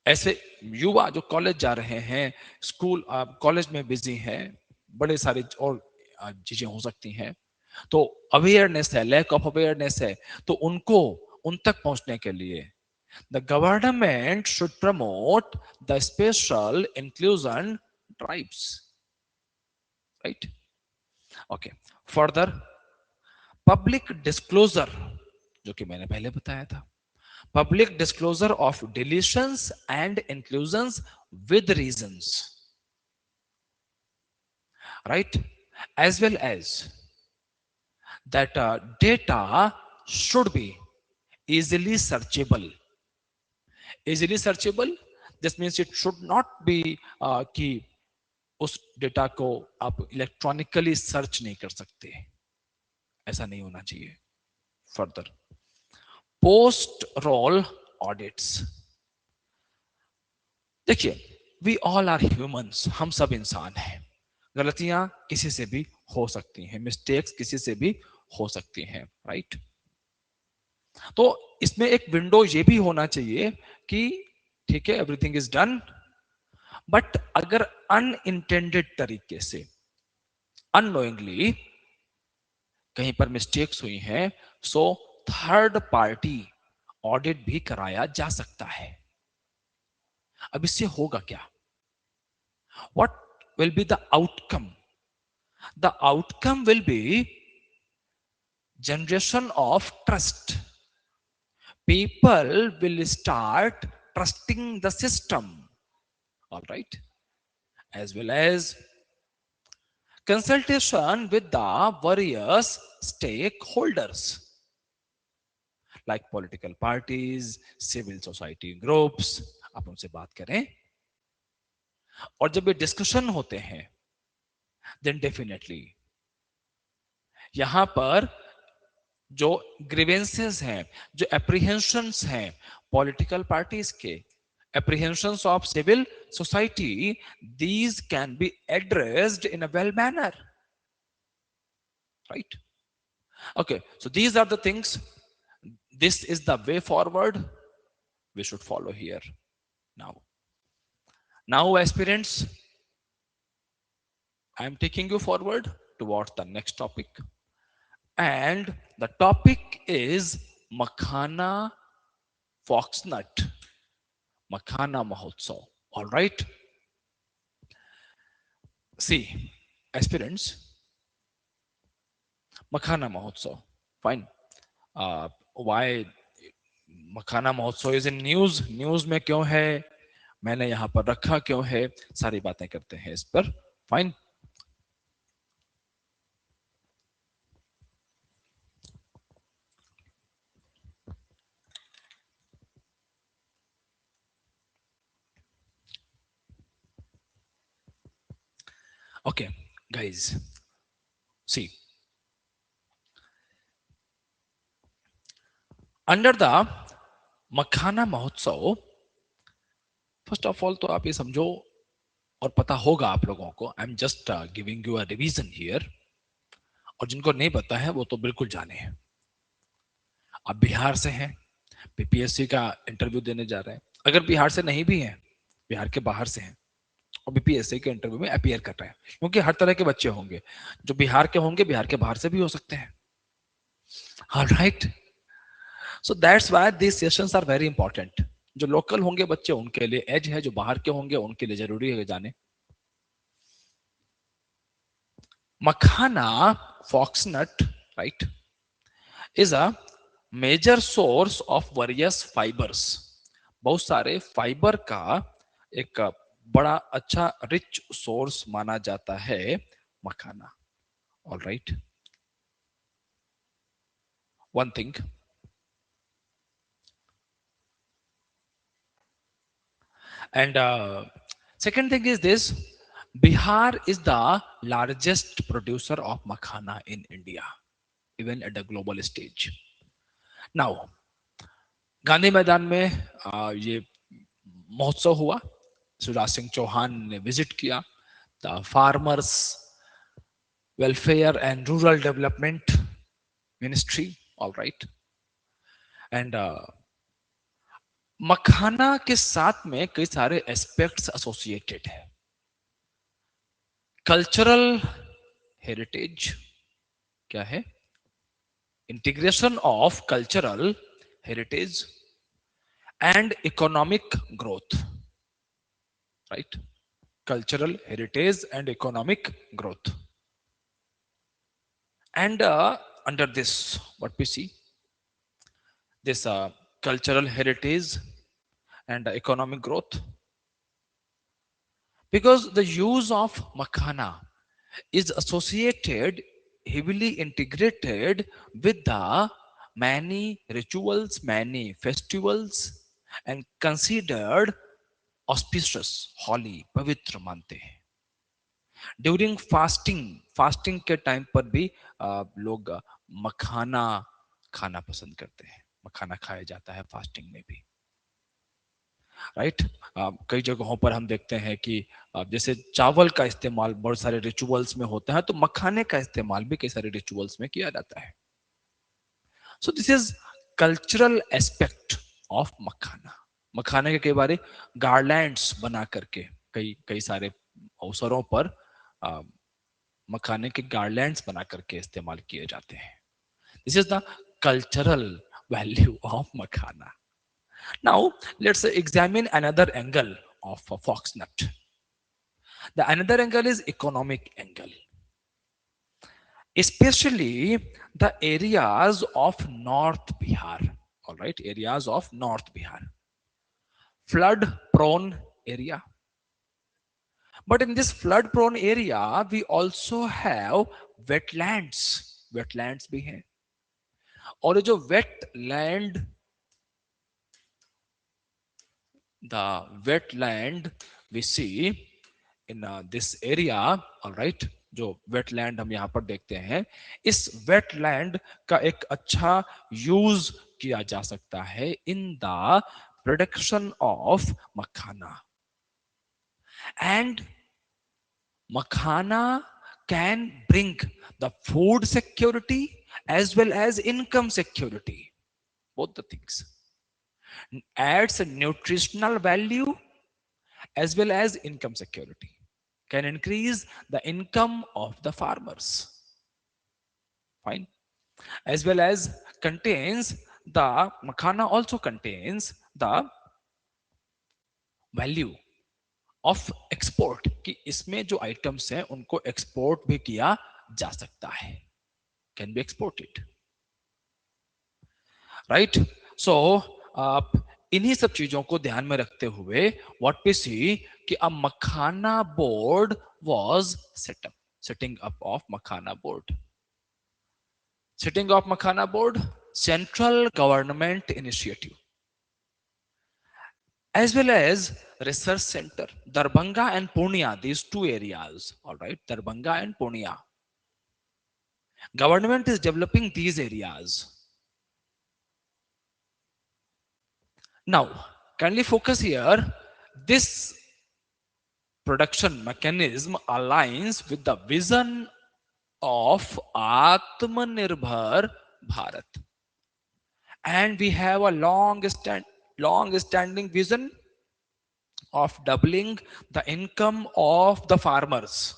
ऐसे युवा जो कॉलेज जा रहे हैं, स्कूल कॉलेज में बिजी हैं, बड़े सारे और चीजें हो सकती हैं, तो अवेयरनेस है, लैक ऑफ अवेयरनेस है, तो उनको उन तक पहुंचने के लिए the government should promote the special inclusion drives, right? Okay, further public disclosure, जो कि मैंने पहले बताया था, public disclosure of deletions and inclusions with reasons, right? As well as that data should be easily searchable. Easily searchable, this means it should not be कि उस data को आप इलेक्ट्रॉनिकली सर्च नहीं कर सकते, ऐसा नहीं होना चाहिए. Further post roll audits. देखिए, वी ऑल आर ह्यूमंस, हम सब इंसान हैं, गलतियां किसी से भी हो सकती हैं, मिस्टेक्स किसी से भी हो सकती हैं, राइट? तो इसमें एक विंडो ये भी होना चाहिए कि ठीक है, एवरीथिंग इज डन, बट अगर अनइंटेंडेड तरीके से, अननोइंगली कहीं पर मिस्टेक्स हुई हैं, सो थर्ड पार्टी ऑडिट भी कराया जा सकता है. अब इससे होगा क्या? What will be the outcome? The outcome will be generation of trust. People will start trusting the system, all right, as well as consultation with the various stakeholders like political parties, civil society groups. आप उनसे बात करें, और जब ये discussion होते हैं, then definitely यहां पर जो ग्रीवेंसेस हैं, जो एप्रीहेंशंस हैं पॉलिटिकल पार्टीज के, apprehensions of civil society, these can be addressed in a well manner, right? Okay, so these are the things, this is the way forward we should follow here. Now aspirants, I am taking you forward towards the next topic. And the topic is Makhana Foxnut, Makhana Mahotsav. All right. See, aspirants, Makhana Mahotsav. Fine. Why मखाना महोत्सव is in news, news में क्यों है, मैंने यहाँ पर रखा क्यों है, सारी बातें करते हैं इस पर. Fine. Okay, guys, see, under the मखाना महोत्सव, फर्स्ट ऑफ ऑल तो आप ये समझो और पता होगा आप लोगों को, I am just giving you a revision here, और जिनको नहीं पता है वो तो बिल्कुल जाने. आप बिहार से हैं, बीपीएससी का इंटरव्यू देने जा रहे हैं, अगर बिहार से नहीं भी हैं, बिहार के बाहर से हैं और बीपीएससी के इंटरव्यू में अपीयर कर रहे हैं, क्योंकि हर तरह के बच्चे होंगे, जो बिहार के होंगे बिहार के बाहर से भी हो सकते हैं. Alright, so that's why this sessions are very important. जो लोकल होंगे बच्चे उनके लिए एज है, जो बाहर के होंगे उनके लिए जरूरी है जाने. Makhana fox nut, right, is a major source of various fibres. बहुत सारे फाइबर का एक बड़ा अच्छा रिच सोर्स माना जाता है makhana. All right, one thing, and second thing is this: Bihar is the largest producer of makhana in India, even at the global stage. Now, Gandhi मैदान में ये महोत्सव हुआ, शिवराज सिंह चौहान ने विजिट किया, the farmers welfare and rural development ministry. All right, and makhana के साथ में कई सारे एस्पेक्ट्स एसोसिएटेड है. कल्चरल हेरिटेज क्या है? Integration of cultural heritage and economic growth, right? Cultural heritage and economic growth. And under this, what we see, this cultural heritage and economic growth, because the use of makhana is associated, heavily integrated with the many rituals, many festivals, and considered auspicious, holy, पवित्र मानते हैं. During fasting, fasting के time पर भी लोग मखाना खाना पसंद करते हैं, मखाना खाया जाता है फास्टिंग में भी, राइट? कई जगहों पर हम देखते हैं कि जैसे चावल का इस्तेमाल बहुत सारे रिचुअल्स में होता है, तो मखाने का इस्तेमाल भी कई सारे रिचुअल्स में किया जाता है. So this is cultural aspect of makhana. मखाने के कई बारे गार्लैंड्स बना करके कई कई सारे अवसरों पर मखाने के गार्लैंड्स बना करके इस्तेमाल किए जाते हैं. This is the cultural value of makhana. Now let's examine another angle of fox nut. The another angle is economic angle, especially the areas of North Bihar. All right, areas of North Bihar, flood prone area. But in this flood prone area we also have wetlands, wetlands भी हैं. और जो wetland, the wetland we see in this area, all right, जो wetland हम यहाँ पर देखते हैं, इस वेटलैंड का एक अच्छा यूज किया जा सकता है in the production of makhana. And makhana can bring the food security as well as income security, both the things. Adds a nutritional value as well as income security. can increase the income of the farmers. Fine. As well as contains the makhana also contains the value of export कि इसमें जो items हैं उनको export भी किया जा सकता है, कैन बी एक्सपोर्टेड, राइट. सो आप इन्हीं सब चीजों को ध्यान में रखते हुए व्हाट वी सी कि a makhana board was set up, setting up of makhana board, setting of makhana board, central government initiative, as well as research center Darbhanga and Purnia, these two areas, all right, Darbhanga and Purnia, government is developing these areas. Now kindly focus here, this production mechanism aligns with the vision of Atmanirbhar Bharat, and we have a long standing vision of doubling the income of the farmers.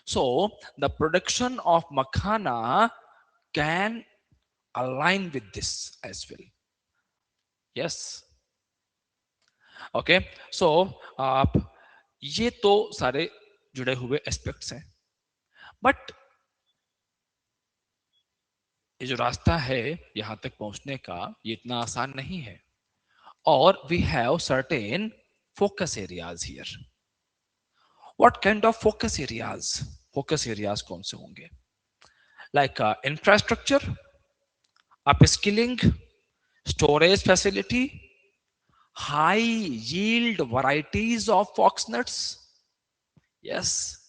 So the production of makhana can align with this as well. Yes. Okay. So आप ये तो सारे जुड़े हुए aspects हैं, but ये जो रास्ता है यहां तक पहुंचने का ये इतना आसान नहीं है, और we have certain focus areas here. What kind of focus areas? Focus areas कौन से होंगे? Like infrastructure, upskilling, storage facility, high yield varieties of fox nuts. Yes.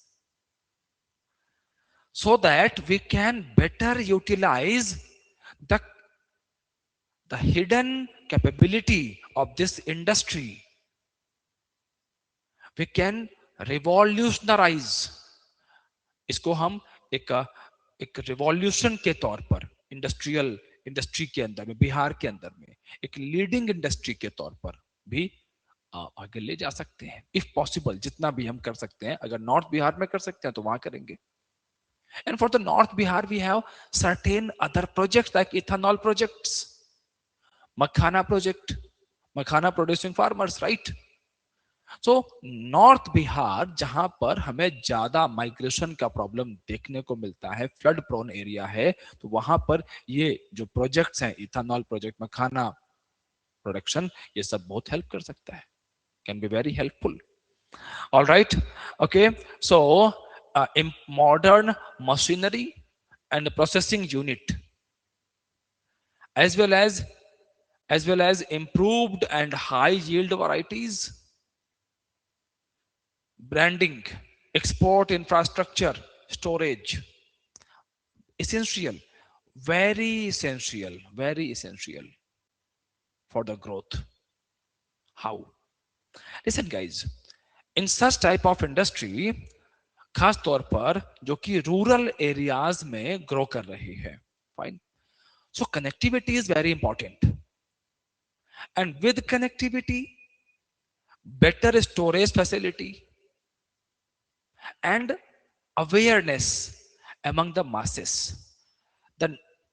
So that we can better utilize the, the hidden capability of this industry. We can revolutionize, इसको हम एक एक revolution के तौर पर इंडस्ट्रियल इंडस्ट्री के अंदर में, बिहार के अंदर में एक लीडिंग इंडस्ट्री के तौर पर भी आगे ले जा सकते हैं, इफ पॉसिबल. जितना भी हम कर सकते हैं, अगर नॉर्थ बिहार में कर सकते हैं तो वहां करेंगे. And for the north Bihar we have certain other projects like ethanol projects, makhana project, makhana producing farmers, right. So north Bihar जहां पर हमें ज्यादा माइग्रेशन का प्रॉब्लम देखने को मिलता है, फ्लड प्रोन एरिया है, तो वहां पर ये जो प्रोजेक्ट्स हैं, इथेनॉल प्रोजेक्ट, मखाना प्रोडक्शन, ये सब बहुत हेल्प कर सकता है, can be very helpful. All right. Okay. So modern machinery and processing unit, as well as improved and high yield varieties, branding, export infrastructure, storage, essential, very essential for the growth. How? Listen guys, in such type of industry, खास तौर पर जो कि rural areas में grow कर रही है, fine. So connectivity is very important, and with connectivity better storage facility and awareness among the masses, the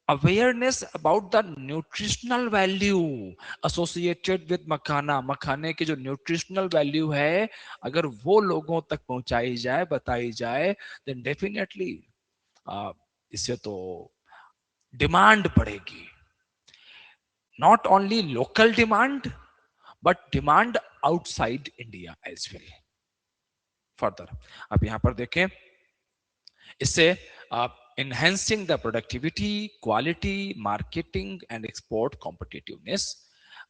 awareness about the nutritional value associated with मखाना, मखाने की जो न्यूट्रिशनल वैल्यू है, अगर वो लोगों तक पहुंचाई जाए, बताई जाए, then definitely इससे तो डिमांड बढ़ेगी. Not only local demand but demand outside India as well. Further, आप यहां पर देखें, इससे enhancing the productivity, quality, marketing and export competitiveness,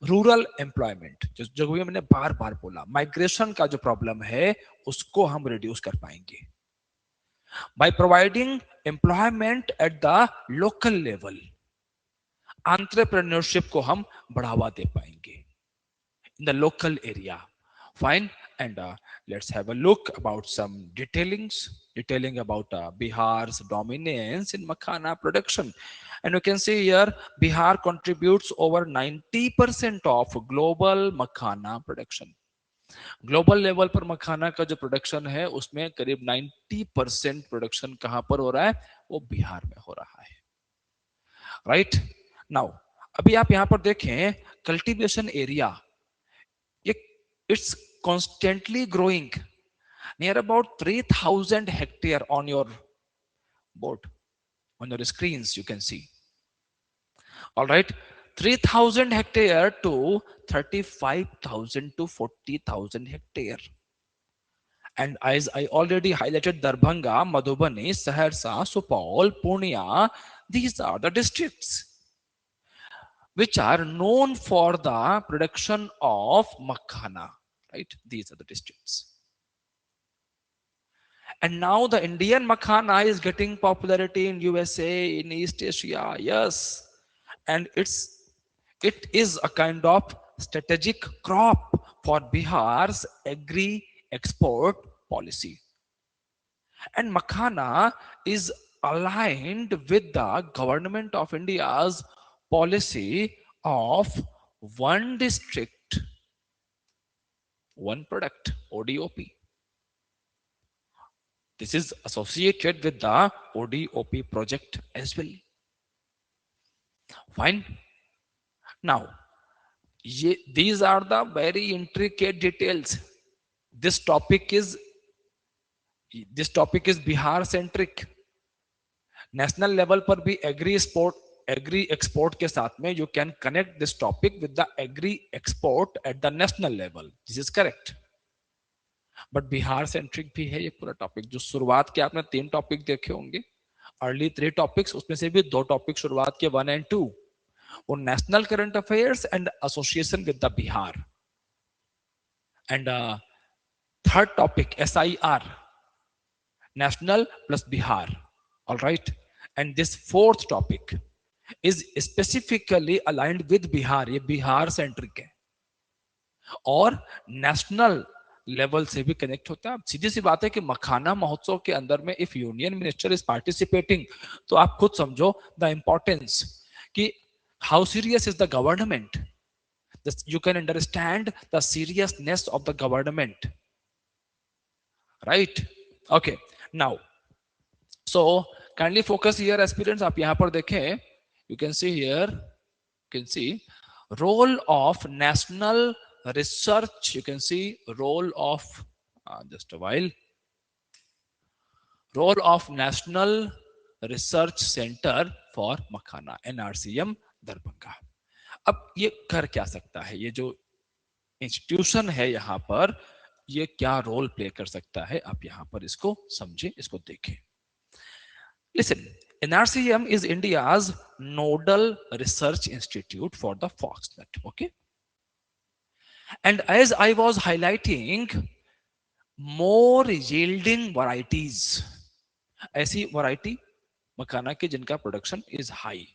rural employment, जो भी मैंने बार बार बोला, माइग्रेशन का जो प्रॉब्लम है उसको हम रिड्यूस कर पाएंगे by providing employment at the local level. Entrepreneurship को हम बढ़ावा दे पाएंगे in the local area. Fine. And let's have a look about some detailing about Bihar's dominance in makhana production. And you can see here Bihar contributes over 90% of global makhana production. Global level पर मखाना का जो production है उसमें करीब 90% production कहां पर हो रहा है, वो बिहार में हो रहा है। राइट नाउ अभी आप यहां पर देखें कल्टीवेशन एरिया, ये it's constantly growing near about 3000 hectare on your board, on your screens you can see. All right, 3000 hectare to 35,000 to 40,000 hectare. And as I already highlighted, Darbhanga, Madhubani, Saharsa, Supaul, Purnia, these are the districts which are known for the production of makhana. Right, these are the districts. And now the Indian makhana is getting popularity in USA, in East Asia. Yes, and it is a kind of strategic crop for Bihar's agri export policy. And makhana is aligned with the government of India's policy of one district, one product, ODOP. This is associated with the ODOP project as well. Fine. Now, these are the very intricate details. This topic is this topic is Bihar centric. National level पर भी agree export के साथ में you can connect this topic with the agree export at the national level, this is correct. But Bihar centric भी है ये पूरा topic. जो शुरुआत के आपने 3 टॉपिक देखे होंगे, अर्ली 3 टॉपिक्स, उसमें से भी 2 टॉपिक शुरुआत के 1 एंड 2 वो national current affairs and association with the Bihar, and third topic SIR, national plus Bihar. All right, and this fourth topic is specifically aligned with Bihar. ये बिहार सेंट्रिक है और नेशनल लेवल से भी कनेक्ट होता है। सीधी सी बात है कि मखाना महोत्सव के अंदर में if union minister is participating, तो आप खुद समझो द इंपॉर्टेंस कि how serious is the government, you can understand the seriousness of the government, right? Okay, now so kindly focus here aspirants, आप यहां पर देखें, you can see here, you can see role of national research, you can see role of just a while, role of national research center for makhana, NRCM Darbhanga. अब ये कर क्या सकता है, ये जो इंस्टीट्यूशन है यहाँ पर ये क्या रोल प्ले कर सकता है, आप यहाँ पर इसको समझें, इसको देखें। Listen, NRCM is India's nodal research institute for the foxnut, okay? And as I was highlighting, more yielding varieties, ऐसी वैरायटी मखाना की जिनका प्रोडक्शन इज हाई,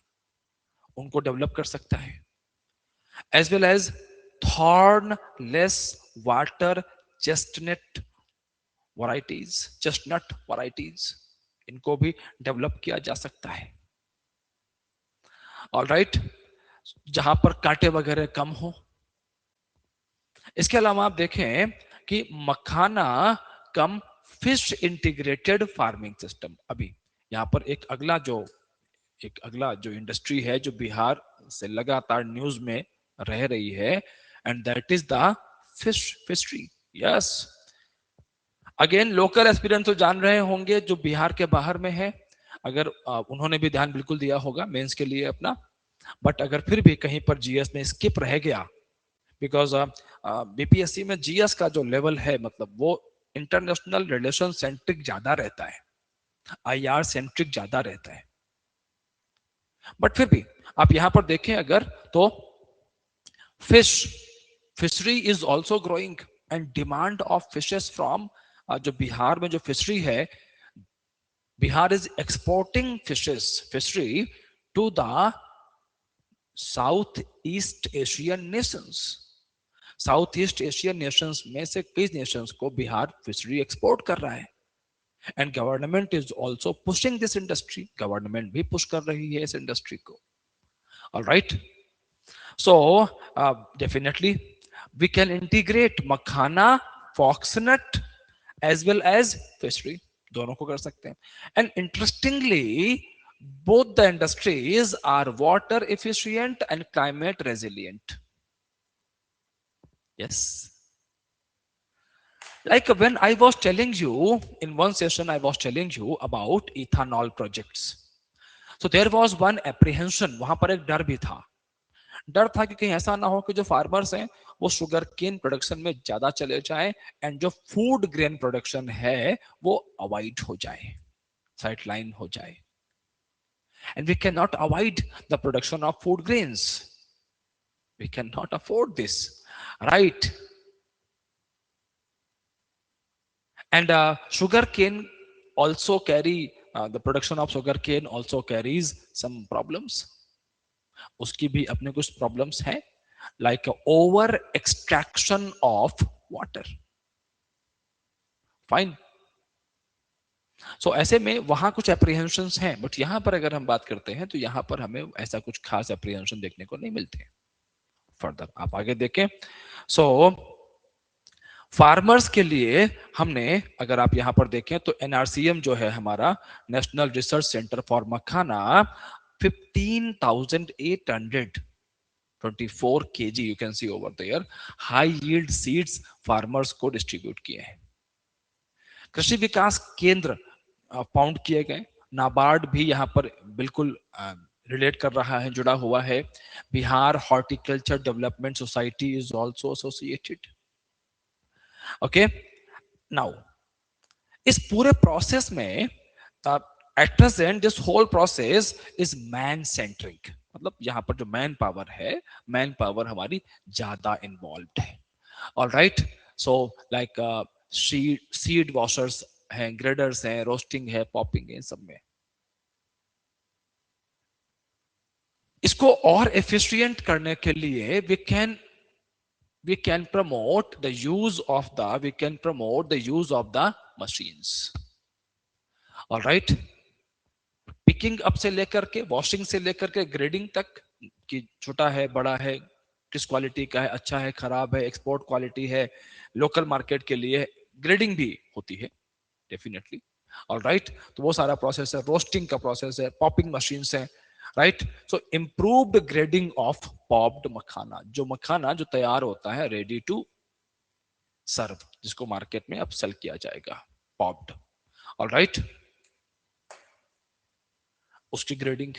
उनको डेवलप कर सकता है, as well as thornless water chestnut varieties, इनको भी develop किया जा सकता है। ऑलराइट, जहां पर कांटे वगैरह कम हो। इसके अलावा आप देखें कि मखाना कम फिश इंटीग्रेटेड फार्मिंग सिस्टम, अभी यहां पर एक अगला जो इंडस्ट्री है जो बिहार से लगातार न्यूज में रह रही है, and that is the fishery. Yes, again local aspirant तो जान रहे होंगे जो बिहार के बाहर में है, अगर उन्होंने भी ध्यान बिल्कुल दिया होगा मेंस के लिए अपना, बट अगर फिर भी कहीं पर जीएस में स्किप रह गया, बिकॉज बीपीएससी में जीएस का जो लेवल है मतलब वो इंटरनेशनल रिलेशन सेंट्रिक ज्यादा रहता है, आईआर सेंट्रिक ज्यादा रहता है। बट फिर भी आप यहां पर देखें अगर तो fishery is also growing, and demand of fishes from जो बिहार में जो फिशरी है, Bihar is exporting fishery to the south east Asian nations. South east Asian nations में से कई नेशंस को बिहार फिशरी एक्सपोर्ट कर रहा है, and government is also pushing this industry, government भी पुश कर रही है इस इंडस्ट्री को। Alright, so definitely We can integrate makhana, foxnut as well as fishery, दोनों को कर सकते हैं. And interestingly, both the industries are water efficient and climate resilient. Yes. Like when I was telling you in one session, I was telling you about ethanol projects. So there was one apprehension, वहां पर एक डर भी था. डर था कि कहीं ऐसा ना हो कि जो फार्मर्स हैं वो शुगर केन प्रोडक्शन में ज्यादा चले जाएं एंड जो फूड ग्रेन प्रोडक्शन है वो अवॉइड हो जाए, साइडलाइन हो जाए. And we can not avoid the production of food grains. We can not afford this, right? And sugar cane also carry the production of sugar cane also carries some problems. उसकी भी अपने कुछ problems हैं, like over extraction of water. Fine. So ऐसे में वहां कुछ apprehensions हैं, बट यहां पर अगर हम बात करते हैं तो यहां पर हमें ऐसा कुछ खास एप्रीहेंशन देखने को नहीं मिलते. फर्दर आप आगे देखें. सो फार्मर्स के लिए हमने, अगर आप यहां पर देखें तो एनआरसीएम जो है हमारा national research centre for makhana 15,824 kg you can see over there high yield seeds farmers को डिस्ट्रीब्यूट किए हैं. कृषि विकास केंद्र फाउंड किए गए. नाबार्ड भी यहां पर बिल्कुल रिलेट कर रहा है, जुड़ा हुआ है. Bihar horticulture development society is also associated. Okay. Now इस पूरे प्रोसेस में at present this whole process is man centric. मतलब यहां पर जो मैन पावर है, मैन पावर हमारी ज्यादा इन्वॉल्व है. All right. So like seed washers हैं, ग्रेडर्स हैं, रोस्टिंग है, पॉपिंग है, इन सब में. इसको और एफिशिएंट करने के लिए we can promote the use of the machines. All right. Picking up से लेकर के, वॉशिंग से लेकर के, ग्रेडिंग तक कि छोटा है, बड़ा है, किस क्वालिटी का है, अच्छा है, खराब है, एक्सपोर्ट क्वालिटी है, लोकल मार्केट के लिए ग्रेडिंग भी होती है डेफिनेटली. All right. तो वो सारा प्रोसेस है, रोस्टिंग का प्रोसेस है, पॉपिंग मशीन है, right. So improved grading of popped makhana, जो मखाना जो तैयार होता है रेडी टू सर्व, जिसको मार्केट में अब सेल किया जाएगा, पॉप्ड. All right. उसकी ग्रेडिंग,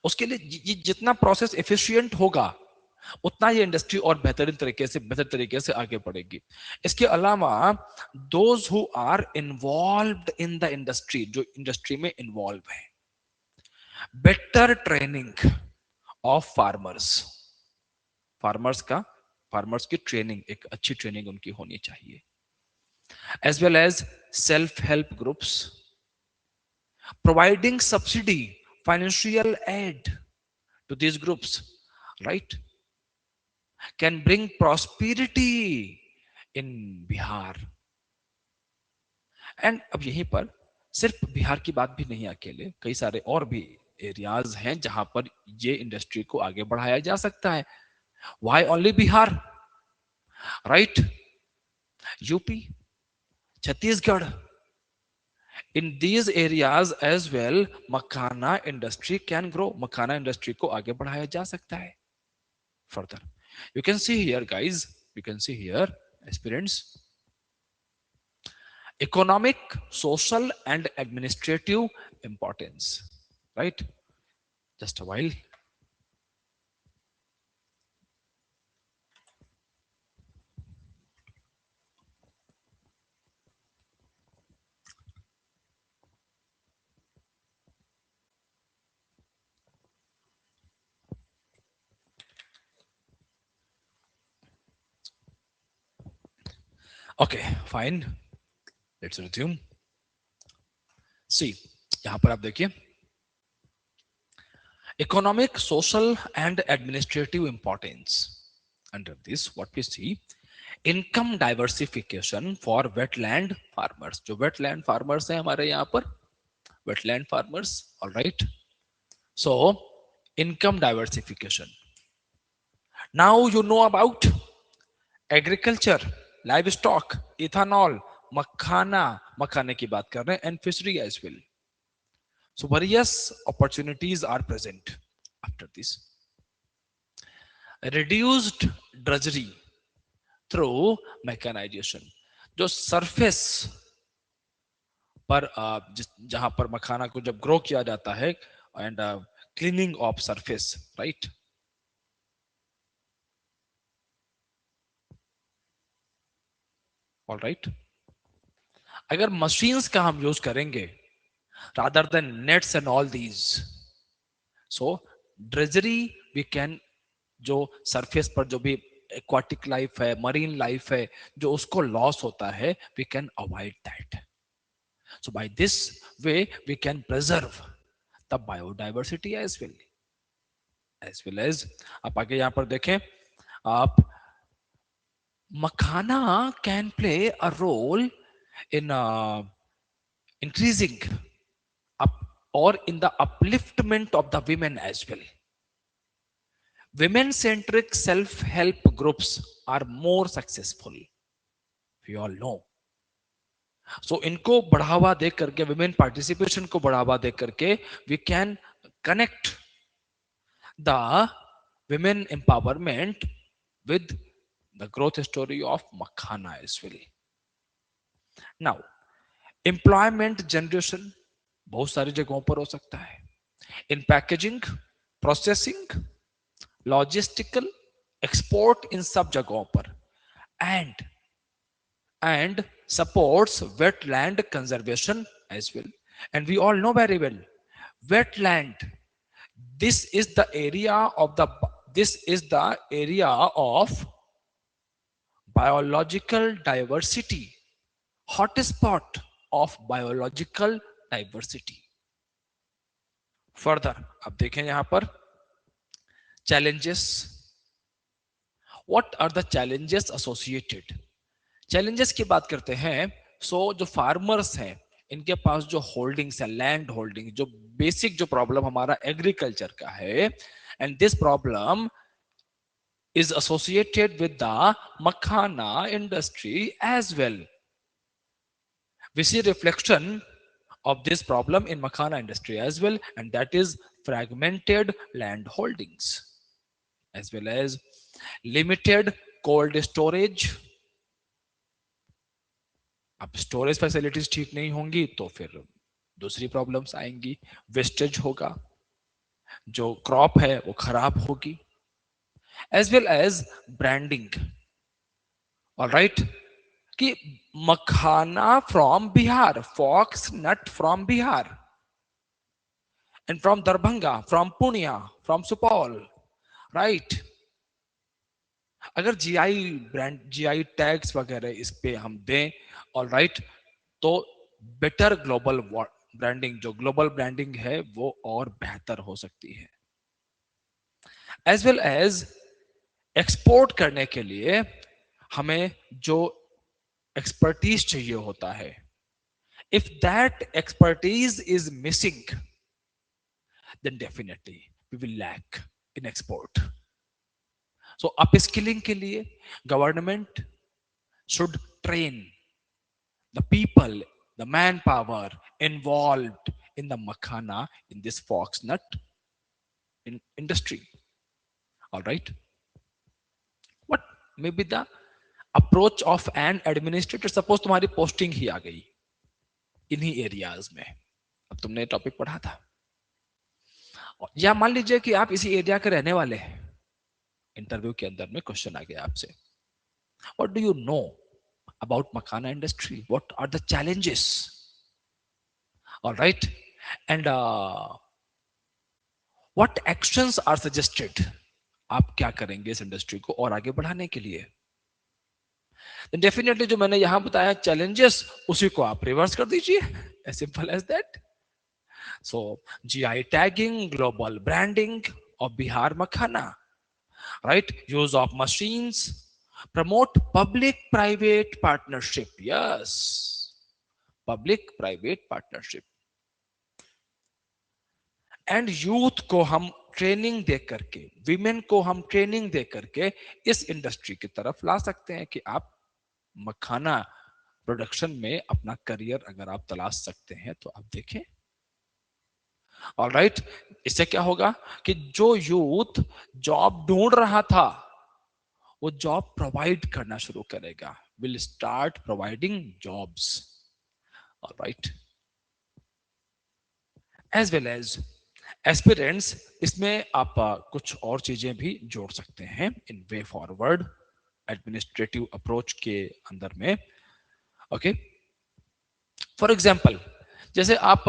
उसके लिए जितना प्रोसेस एफिशिएंट होगा उतना ये इंडस्ट्री और बेहतर तरीके से आगे बढ़ेगी. इसके अलावा those who are involved in the industry, जो इंडस्ट्री में इन्वॉल्व है, बेटर ट्रेनिंग ऑफ फार्मर्स की ट्रेनिंग, एक अच्छी ट्रेनिंग उनकी होनी चाहिए. As well as self help groups providing subsidy, financial aid to these groups, right, can bring prosperity in Bihar. And अब यहीं पर सिर्फ बिहार की बात भी नहीं, अकेले कई सारे और भी एरियाज हैं जहां पर ये इंडस्ट्री को आगे बढ़ाया जा सकता है. Why only Bihar, right? UP, Chhattisgarh, in these areas as well makhana industry can grow. Makhana industry को आगे बढ़ाया जा सकता है. Further you can see here guys, you can see here aspirants, economic, social and administrative importance, right? Just a while. Okay, fine, let's resume. See, यहां पर आप देखिए, economic, social and administrative importance. Under this what we see, income diversification for wetland farmers. जो wetland farmers हैं हमारे यहाँ पर, wetland farmers, all right. So income diversification. Now you know about agriculture, livestock, ethanol, makhana, मखाने की बात कर रहे हैं, and fishery as well. So various opportunities are present after this. Reduced drudgery through mechanization. जो सरफेस पर जहां पर मखाना को जब ग्रो किया जाता है, and cleaning of surface, right. All right. अगर मशीन्स का हम यूज करेंगे rather than nets and all these, so drudgery we can, जो सरफेस पर जो भी एक्वाटिक लाइफ है, मरीन लाइफ है, जो उसको लॉस होता है, we can avoid that. So by this way we can preserve the biodiversity as well as आप आगे यहां पर देखें. आप makhana can play a role in increasing up or in the upliftment of the women as well. Women centric self help groups are more successful, we all know. So इनको बढ़ावा दे करके, women participation को बढ़ावा दे करके, we can connect the women empowerment with the growth story of makhana as well. Now employment generation बहुत सारी जगहों पर हो सकता है. In packaging, processing, logistical, export, इन सब जगहों पर, and supports wetland conservation as well. And we all know very well, wetland, this is the area of the, this is the area of biological diversity, hotspot of biological diversity. Further अब देखें यहां पर challenges. What are the challenges associated? Challenges की बात करते हैं. सो जो farmers हैं, इनके पास जो होल्डिंग्स है, लैंड होल्डिंग, जो बेसिक जो प्रॉब्लम हमारा एग्रीकल्चर का है, and this problem is associated with the makhana industry as well. We see reflection of this problem in makhana industry as well, and that is fragmented land holdings as well as limited cold storage. अब storage facilities ठीक नहीं होंगी तो फिर दूसरी problems आएंगी. Wastage होगा, जो क्रॉप है वो खराब होगी, as well as branding. All right, कि makhana from Bihar, fox nut from Bihar, and from Darbhanga, from Purnia, from Supaul, right. अगर जीआई ब्रांड, जीआई टैग्स वगैरह इस पे हम दें, ऑलराइट, तो बेटर ग्लोबल ब्रांडिंग, जो ग्लोबल ब्रांडिंग है वो और बेहतर हो सकती है. एज वेल एज एक्सपोर्ट करने के लिए हमें जो एक्सपर्टीज चाहिए होता है, if that expertise is missing, then definitely we will lack in export. So upskilling के लिए government should train the people, the manpower involved in the makhana, in this foxnut industry. All right, what may be the approach of an administrator? Suppose तुम्हारी posting ही आ गई इन्हीं areas में, अब तुमने topic पढ़ा था, या मान लीजिए कि आप इसी एरिया के रहने वाले हैं, इंटरव्यू के अंदर में क्वेश्चन आ गया आपसे, what do you know about makhana industry, what are the challenges, alright, and what actions are suggested, आप क्या करेंगे इस इंडस्ट्री को और आगे बढ़ाने के लिए. डेफिनेटली जो मैंने यहां बताया चैलेंजेस, उसी को आप रिवर्स कर दीजिए, as simple as that. So GI tagging, global branding of Bihar Makhana, right? Use of machines, promote public-private partnership. Yes, public-private partnership. And youth को हम ट्रेनिंग दे करके, विमेन को हम ट्रेनिंग दे करके इस इंडस्ट्री की तरफ ला सकते हैं कि आप मखाना प्रोडक्शन में अपना करियर अगर आप तलाश सकते हैं तो आप देखें। ऑलराइट, इससे क्या होगा कि जो यूथ जॉब ढूंढ रहा था वो जॉब प्रोवाइड करना शुरू करेगा, will start providing jobs. Alright, as well as aspirants, इसमें आप कुछ और चीजें भी जोड़ सकते हैं in way forward administrative approach के अंदर में। ओके, फॉर एग्जाम्पल, जैसे आप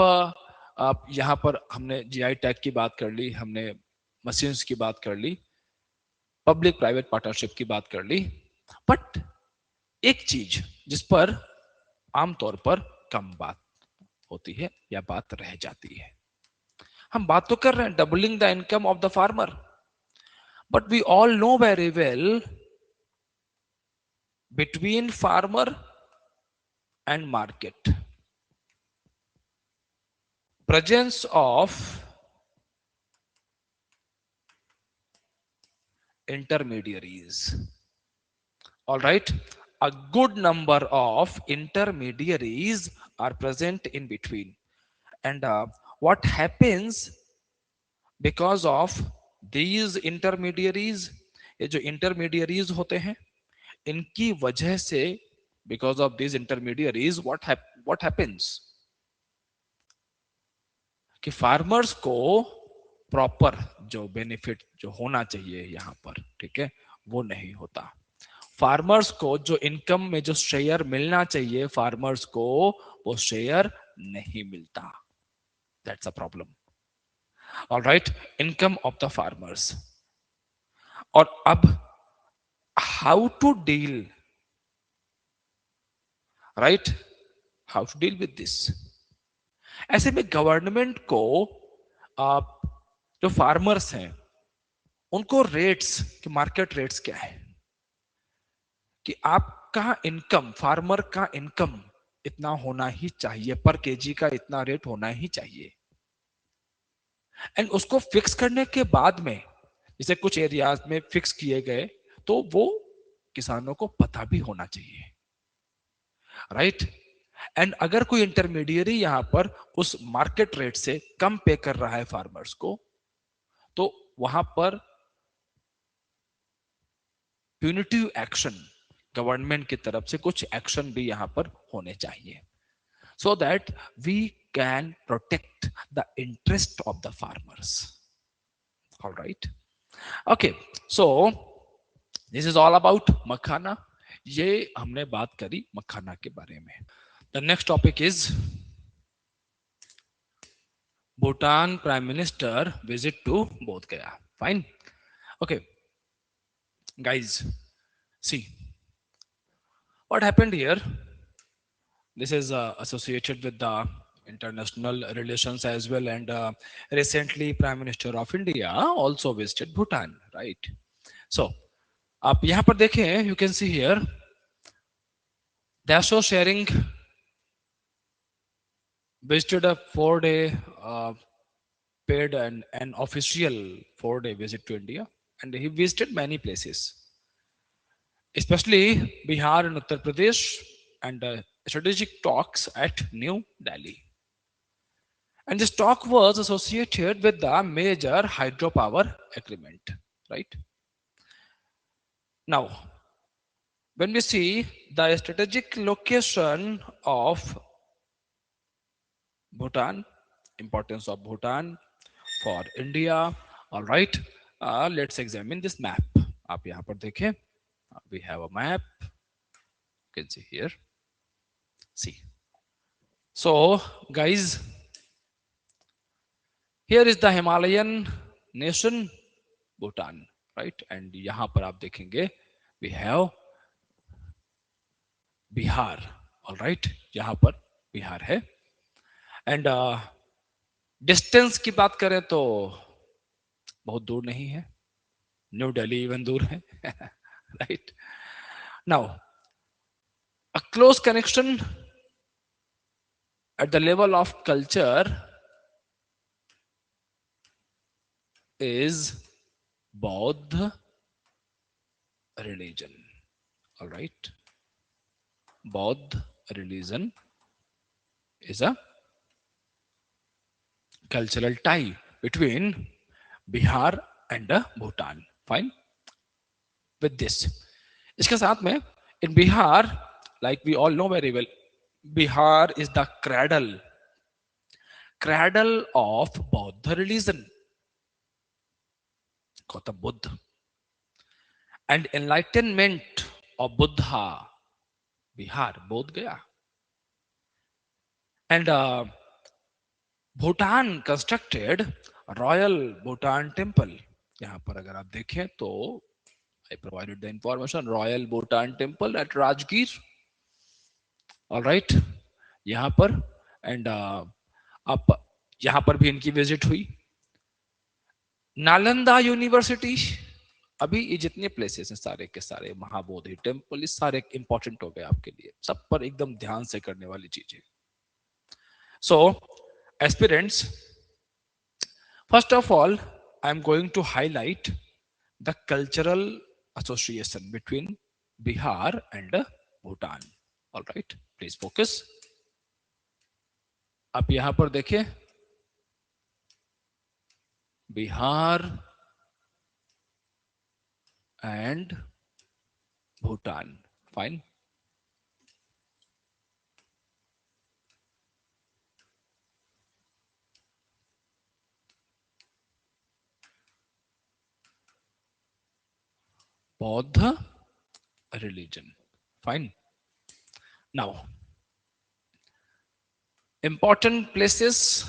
यहां पर हमने जीआई टैग की बात कर ली, हमने मशीन्स की बात कर ली, पब्लिक प्राइवेट पार्टनरशिप की बात कर ली, बट एक चीज जिस पर आमतौर पर कम बात होती है या बात रह जाती है, हम बात तो कर रहे हैं doubling the income of the farmer, but we all know very well between farmer and market presence of intermediaries. All right, a good number of intermediaries are present in between, and what happens because of these intermediaries, ये जो intermediaries होते हैं इनकी वजह से, because of these intermediaries, what happens कि farmers को proper जो बेनिफिट जो होना चाहिए यहाँ पर, ठीक है, वो नहीं होता। फार्मर्स को जो इनकम में जो शेयर मिलना चाहिए फार्मर्स को, वो शेयर नहीं मिलता। That's a problem. Alright, income of the farmers. और अब how to deal, right, how to deal with this. ऐसे में गवर्नमेंट को आप जो फार्मर्स हैं उनको रेट्स कि मार्केट रेट्स क्या है, कि आपका इनकम, फार्मर का इनकम इतना होना ही चाहिए, पर केजी का इतना रेट होना ही चाहिए, एंड उसको फिक्स करने के बाद में जैसे कुछ एरियाज में फिक्स किए गए तो वो किसानों को पता भी होना चाहिए, राइट। एंड अगर कोई इंटरमीडियरी यहां पर उस मार्केट रेट से कम पे कर रहा है फार्मर्स को, तो वहां पर प्यूनिटिव एक्शन गवर्नमेंट की तरफ से कुछ एक्शन भी यहां पर होने चाहिए, so that we can protect the interest of the farmers. All right, okay, so this is all about मखाना। ये हमने बात करी मखाना के बारे में। The next topic is Bhutan Prime Minister visit to Bodh Gaya. Fine, okay, guys, see what happened here. This is associated with the international relations as well, and recently Prime Minister of India also visited Bhutan, right? So आप यहाँ पर देखें, you can see here they are so sharing visited a 4 day paid and an official 4 day visit to India, and he visited many places, especially Bihar and Uttar Pradesh, and strategic talks at New Delhi. And this talk was associated with the major hydropower agreement, right? Now, when we see the strategic location of Bhutan, importance of Bhutan for India, all right, let's examine this map. आप यहाँ पर देखें, we have a map, you can see here, see. So, guys, here is the Himalayan nation, Bhutan, right? And यहाँ पर आप देखेंगे, we have Bihar, all right, यहां पर बिहार है। एंड डिस्टेंस की बात करें तो बहुत दूर नहीं है, न्यू दिल्ली इवन दूर है, right. Now a close connection at the level of culture is Bauddha religion. All right. Bauddha religion is a cultural tie between Bihar and Bhutan. Fine. With this, इसके साथ में in Bihar, like we all know very well, Bihar is the cradle of Bauddha religion, Gautam Buddha, and enlightenment of Buddha. Bihar, Bodh Gaya, and Bhutan constructed Royal Bhutan Temple. यहाँ पर अगर आप देखें तो I provided the information, Royal Bhutan Temple at Rajgir. All right, यहाँ पर and आप यहाँ पर भी इनकी विजिट हुई. नालंदा यूनिवर्सिटी, अभी ये जितने प्लेसेस हैं सारे के सारे, महाबोधि टेम्पल, ये सारे इंपॉर्टेंट हो गए आपके लिए, सब पर एकदम ध्यान से करने वाली चीजें. So aspirants, first of all I am going to highlight the cultural association between Bihar and Bhutan. All right, please focus. आप यहां पर देखिए, Bihar and Bhutan. Fine. Bauddha religion. Fine. Now, important places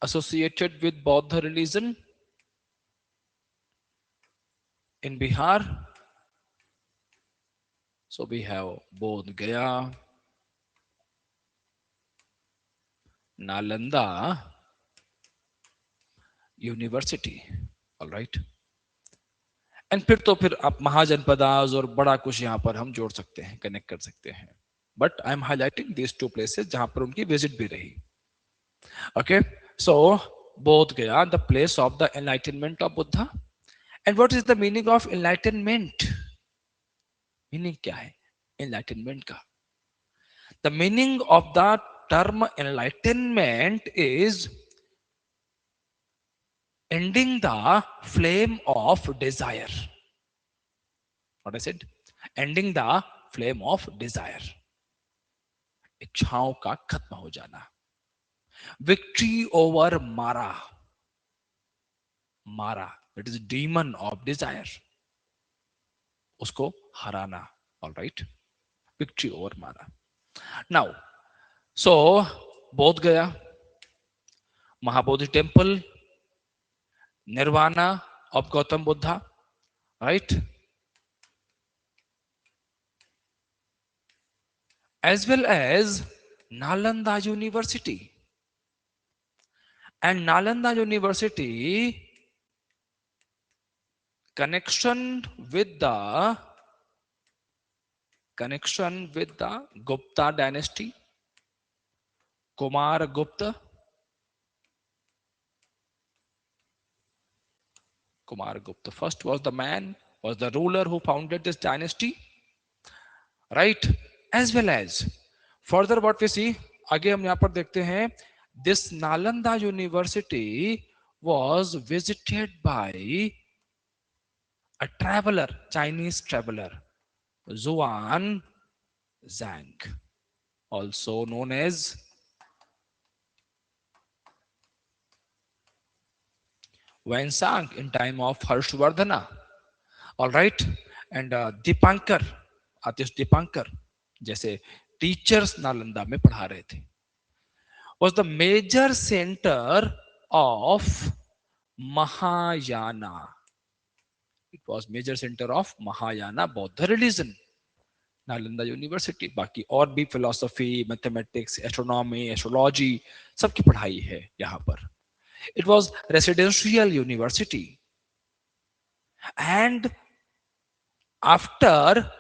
associated with Bauddha religion in Bihar. So we have Bodh Gaya, Nalanda University. All right. And फिर आप महाजनपदास और बड़ा कुछ यहाँ पर हम जोड़ सकते हैं, कनेक्ट कर सकते हैं. But I am highlighting these two places जहां पर उनकी विजिट भी रही. ओके, सो बोध गया, the place of the enlightenment of Buddha. And what is the meaning of enlightenment? Meaning क्या है एनलाइटनमेंट का? The meaning of the term enlightenment is ending the flame of desire. What I said? Ending the flame of desire. इच्छाओं का खत्म हो जाना. Victory over Mara. Mara, that is demon of desire. उसको हराना. All right. Victory over Mara. Now, so बोध गया, Mahabodhi temple, Nirvana of Gautam Buddha, right? As well as Nalanda University. And Nalanda University connection with the Gupta dynasty, Kumar Gupta. Kumar Gupta first was the ruler who founded this dynasty, right? As well as further what we see, आगे हम यहाँ पर देखते हैं, this Nalanda University was visited by a traveler, Chinese traveler, Zhuan Zhang, also known as Wensang in time of Harshvardhana. All right. And Dipankar, Atish Dipankar, जैसे teachers Nalanda में पढ़ा रहे थे, was the major center of Mahayana. It was major center of Mahayana Bauddha religion, Nalanda university. बाकी और भी philosophy, mathematics, astronomy, astrology सबकी पढ़ाई है यहाँ पर. It was residential university. And after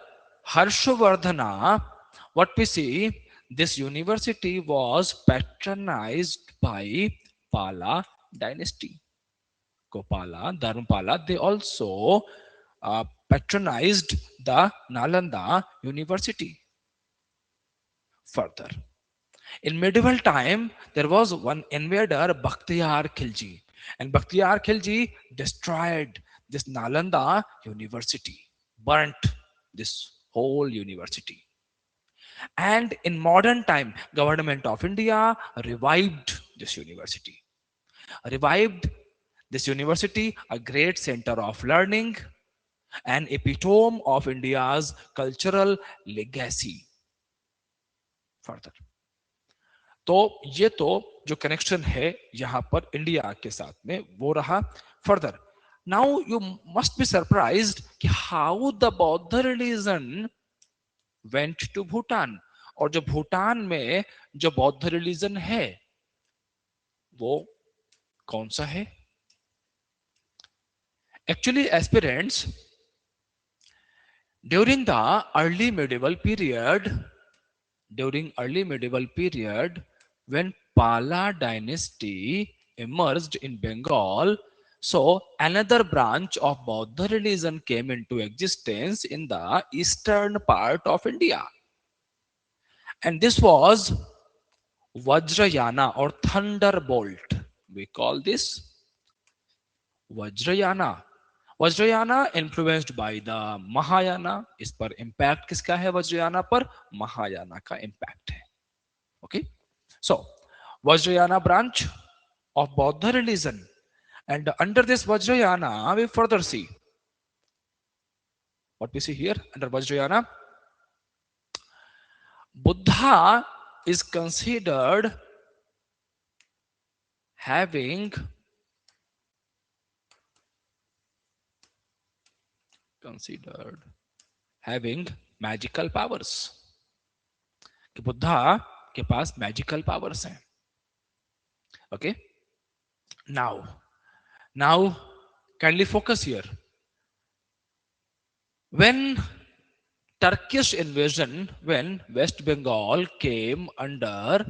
Harshvardhana, what we see, this university was patronized by Pala dynasty. Gopala, Dharmapala, they also patronized the Nalanda University. Further, in medieval time, there was one invader, Bakhtiyar Khilji, and Bakhtiyar Khilji destroyed this Nalanda University, burnt this whole university. And in modern time, government of India revived this university. Revived this university, a great center of learning, an epitome of India's cultural legacy. Further, तो ये तो जो connection है यहां पर India के साथ में वो रहा. Further, now you must be surprised कि हाउ द बौद्ध रिलीजन वेंट टू भूटान. और जो भूटान में जो बौद्ध रिलीजन है वो कौन सा है? Actually aspirants, during the early medieval period, when Pala dynasty emerged in Bengal, so another branch of Buddha religion came into existence in the eastern part of India, and this was Vajrayana or thunderbolt. We call this Vajrayana. Vajrayana influenced by the Mahayana. इस पर impact किसका है? वज्रयाना पर महायाना का impact है. Okay, so Vajrayana branch of Buddha religion, and under this Vajrayana we further see what we see here. Under Vajrayana, Buddha is considered having magical powers. कि बुद्धा के पास magical powers हैं. Okay, now kindly focus here. When Turkish invasion, when West Bengal came under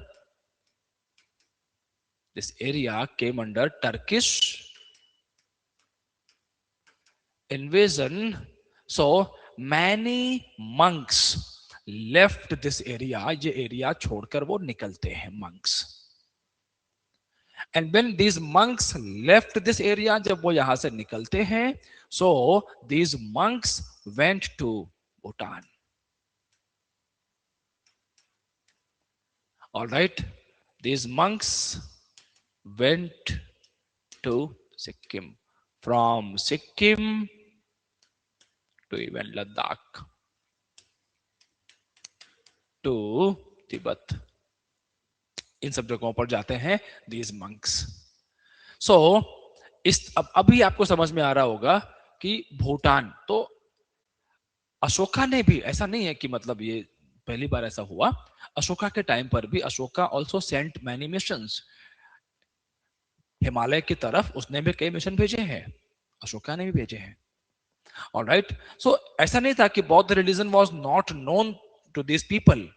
this area, came under Turkish invasion, so many monks left this area. ये area छोड़कर वो निकलते हैं monks. And when these monks left this area, जब वो यहां से निकलते हैं, so these monks went to Bhutan. All right, these monks went to Sikkim. From Sikkim to even Ladakh to Tibet, इन सब जगहों पर जाते हैं these monks. So इस अभी आपको समझ में आ रहा होगा कि भूटान, तो अशोका ने भी, ऐसा नहीं है कि मतलब ये पहली बार ऐसा हुआ. अशोका के टाइम पर भी Ashoka also sent many missions. Himalaya की तरफ उसने भी कई मिशन भेजे हैं, अशोका ने भी भेजे हैं. ऑलराइट, सो ऐसा नहीं था कि बौद्ध religion was not known to this people.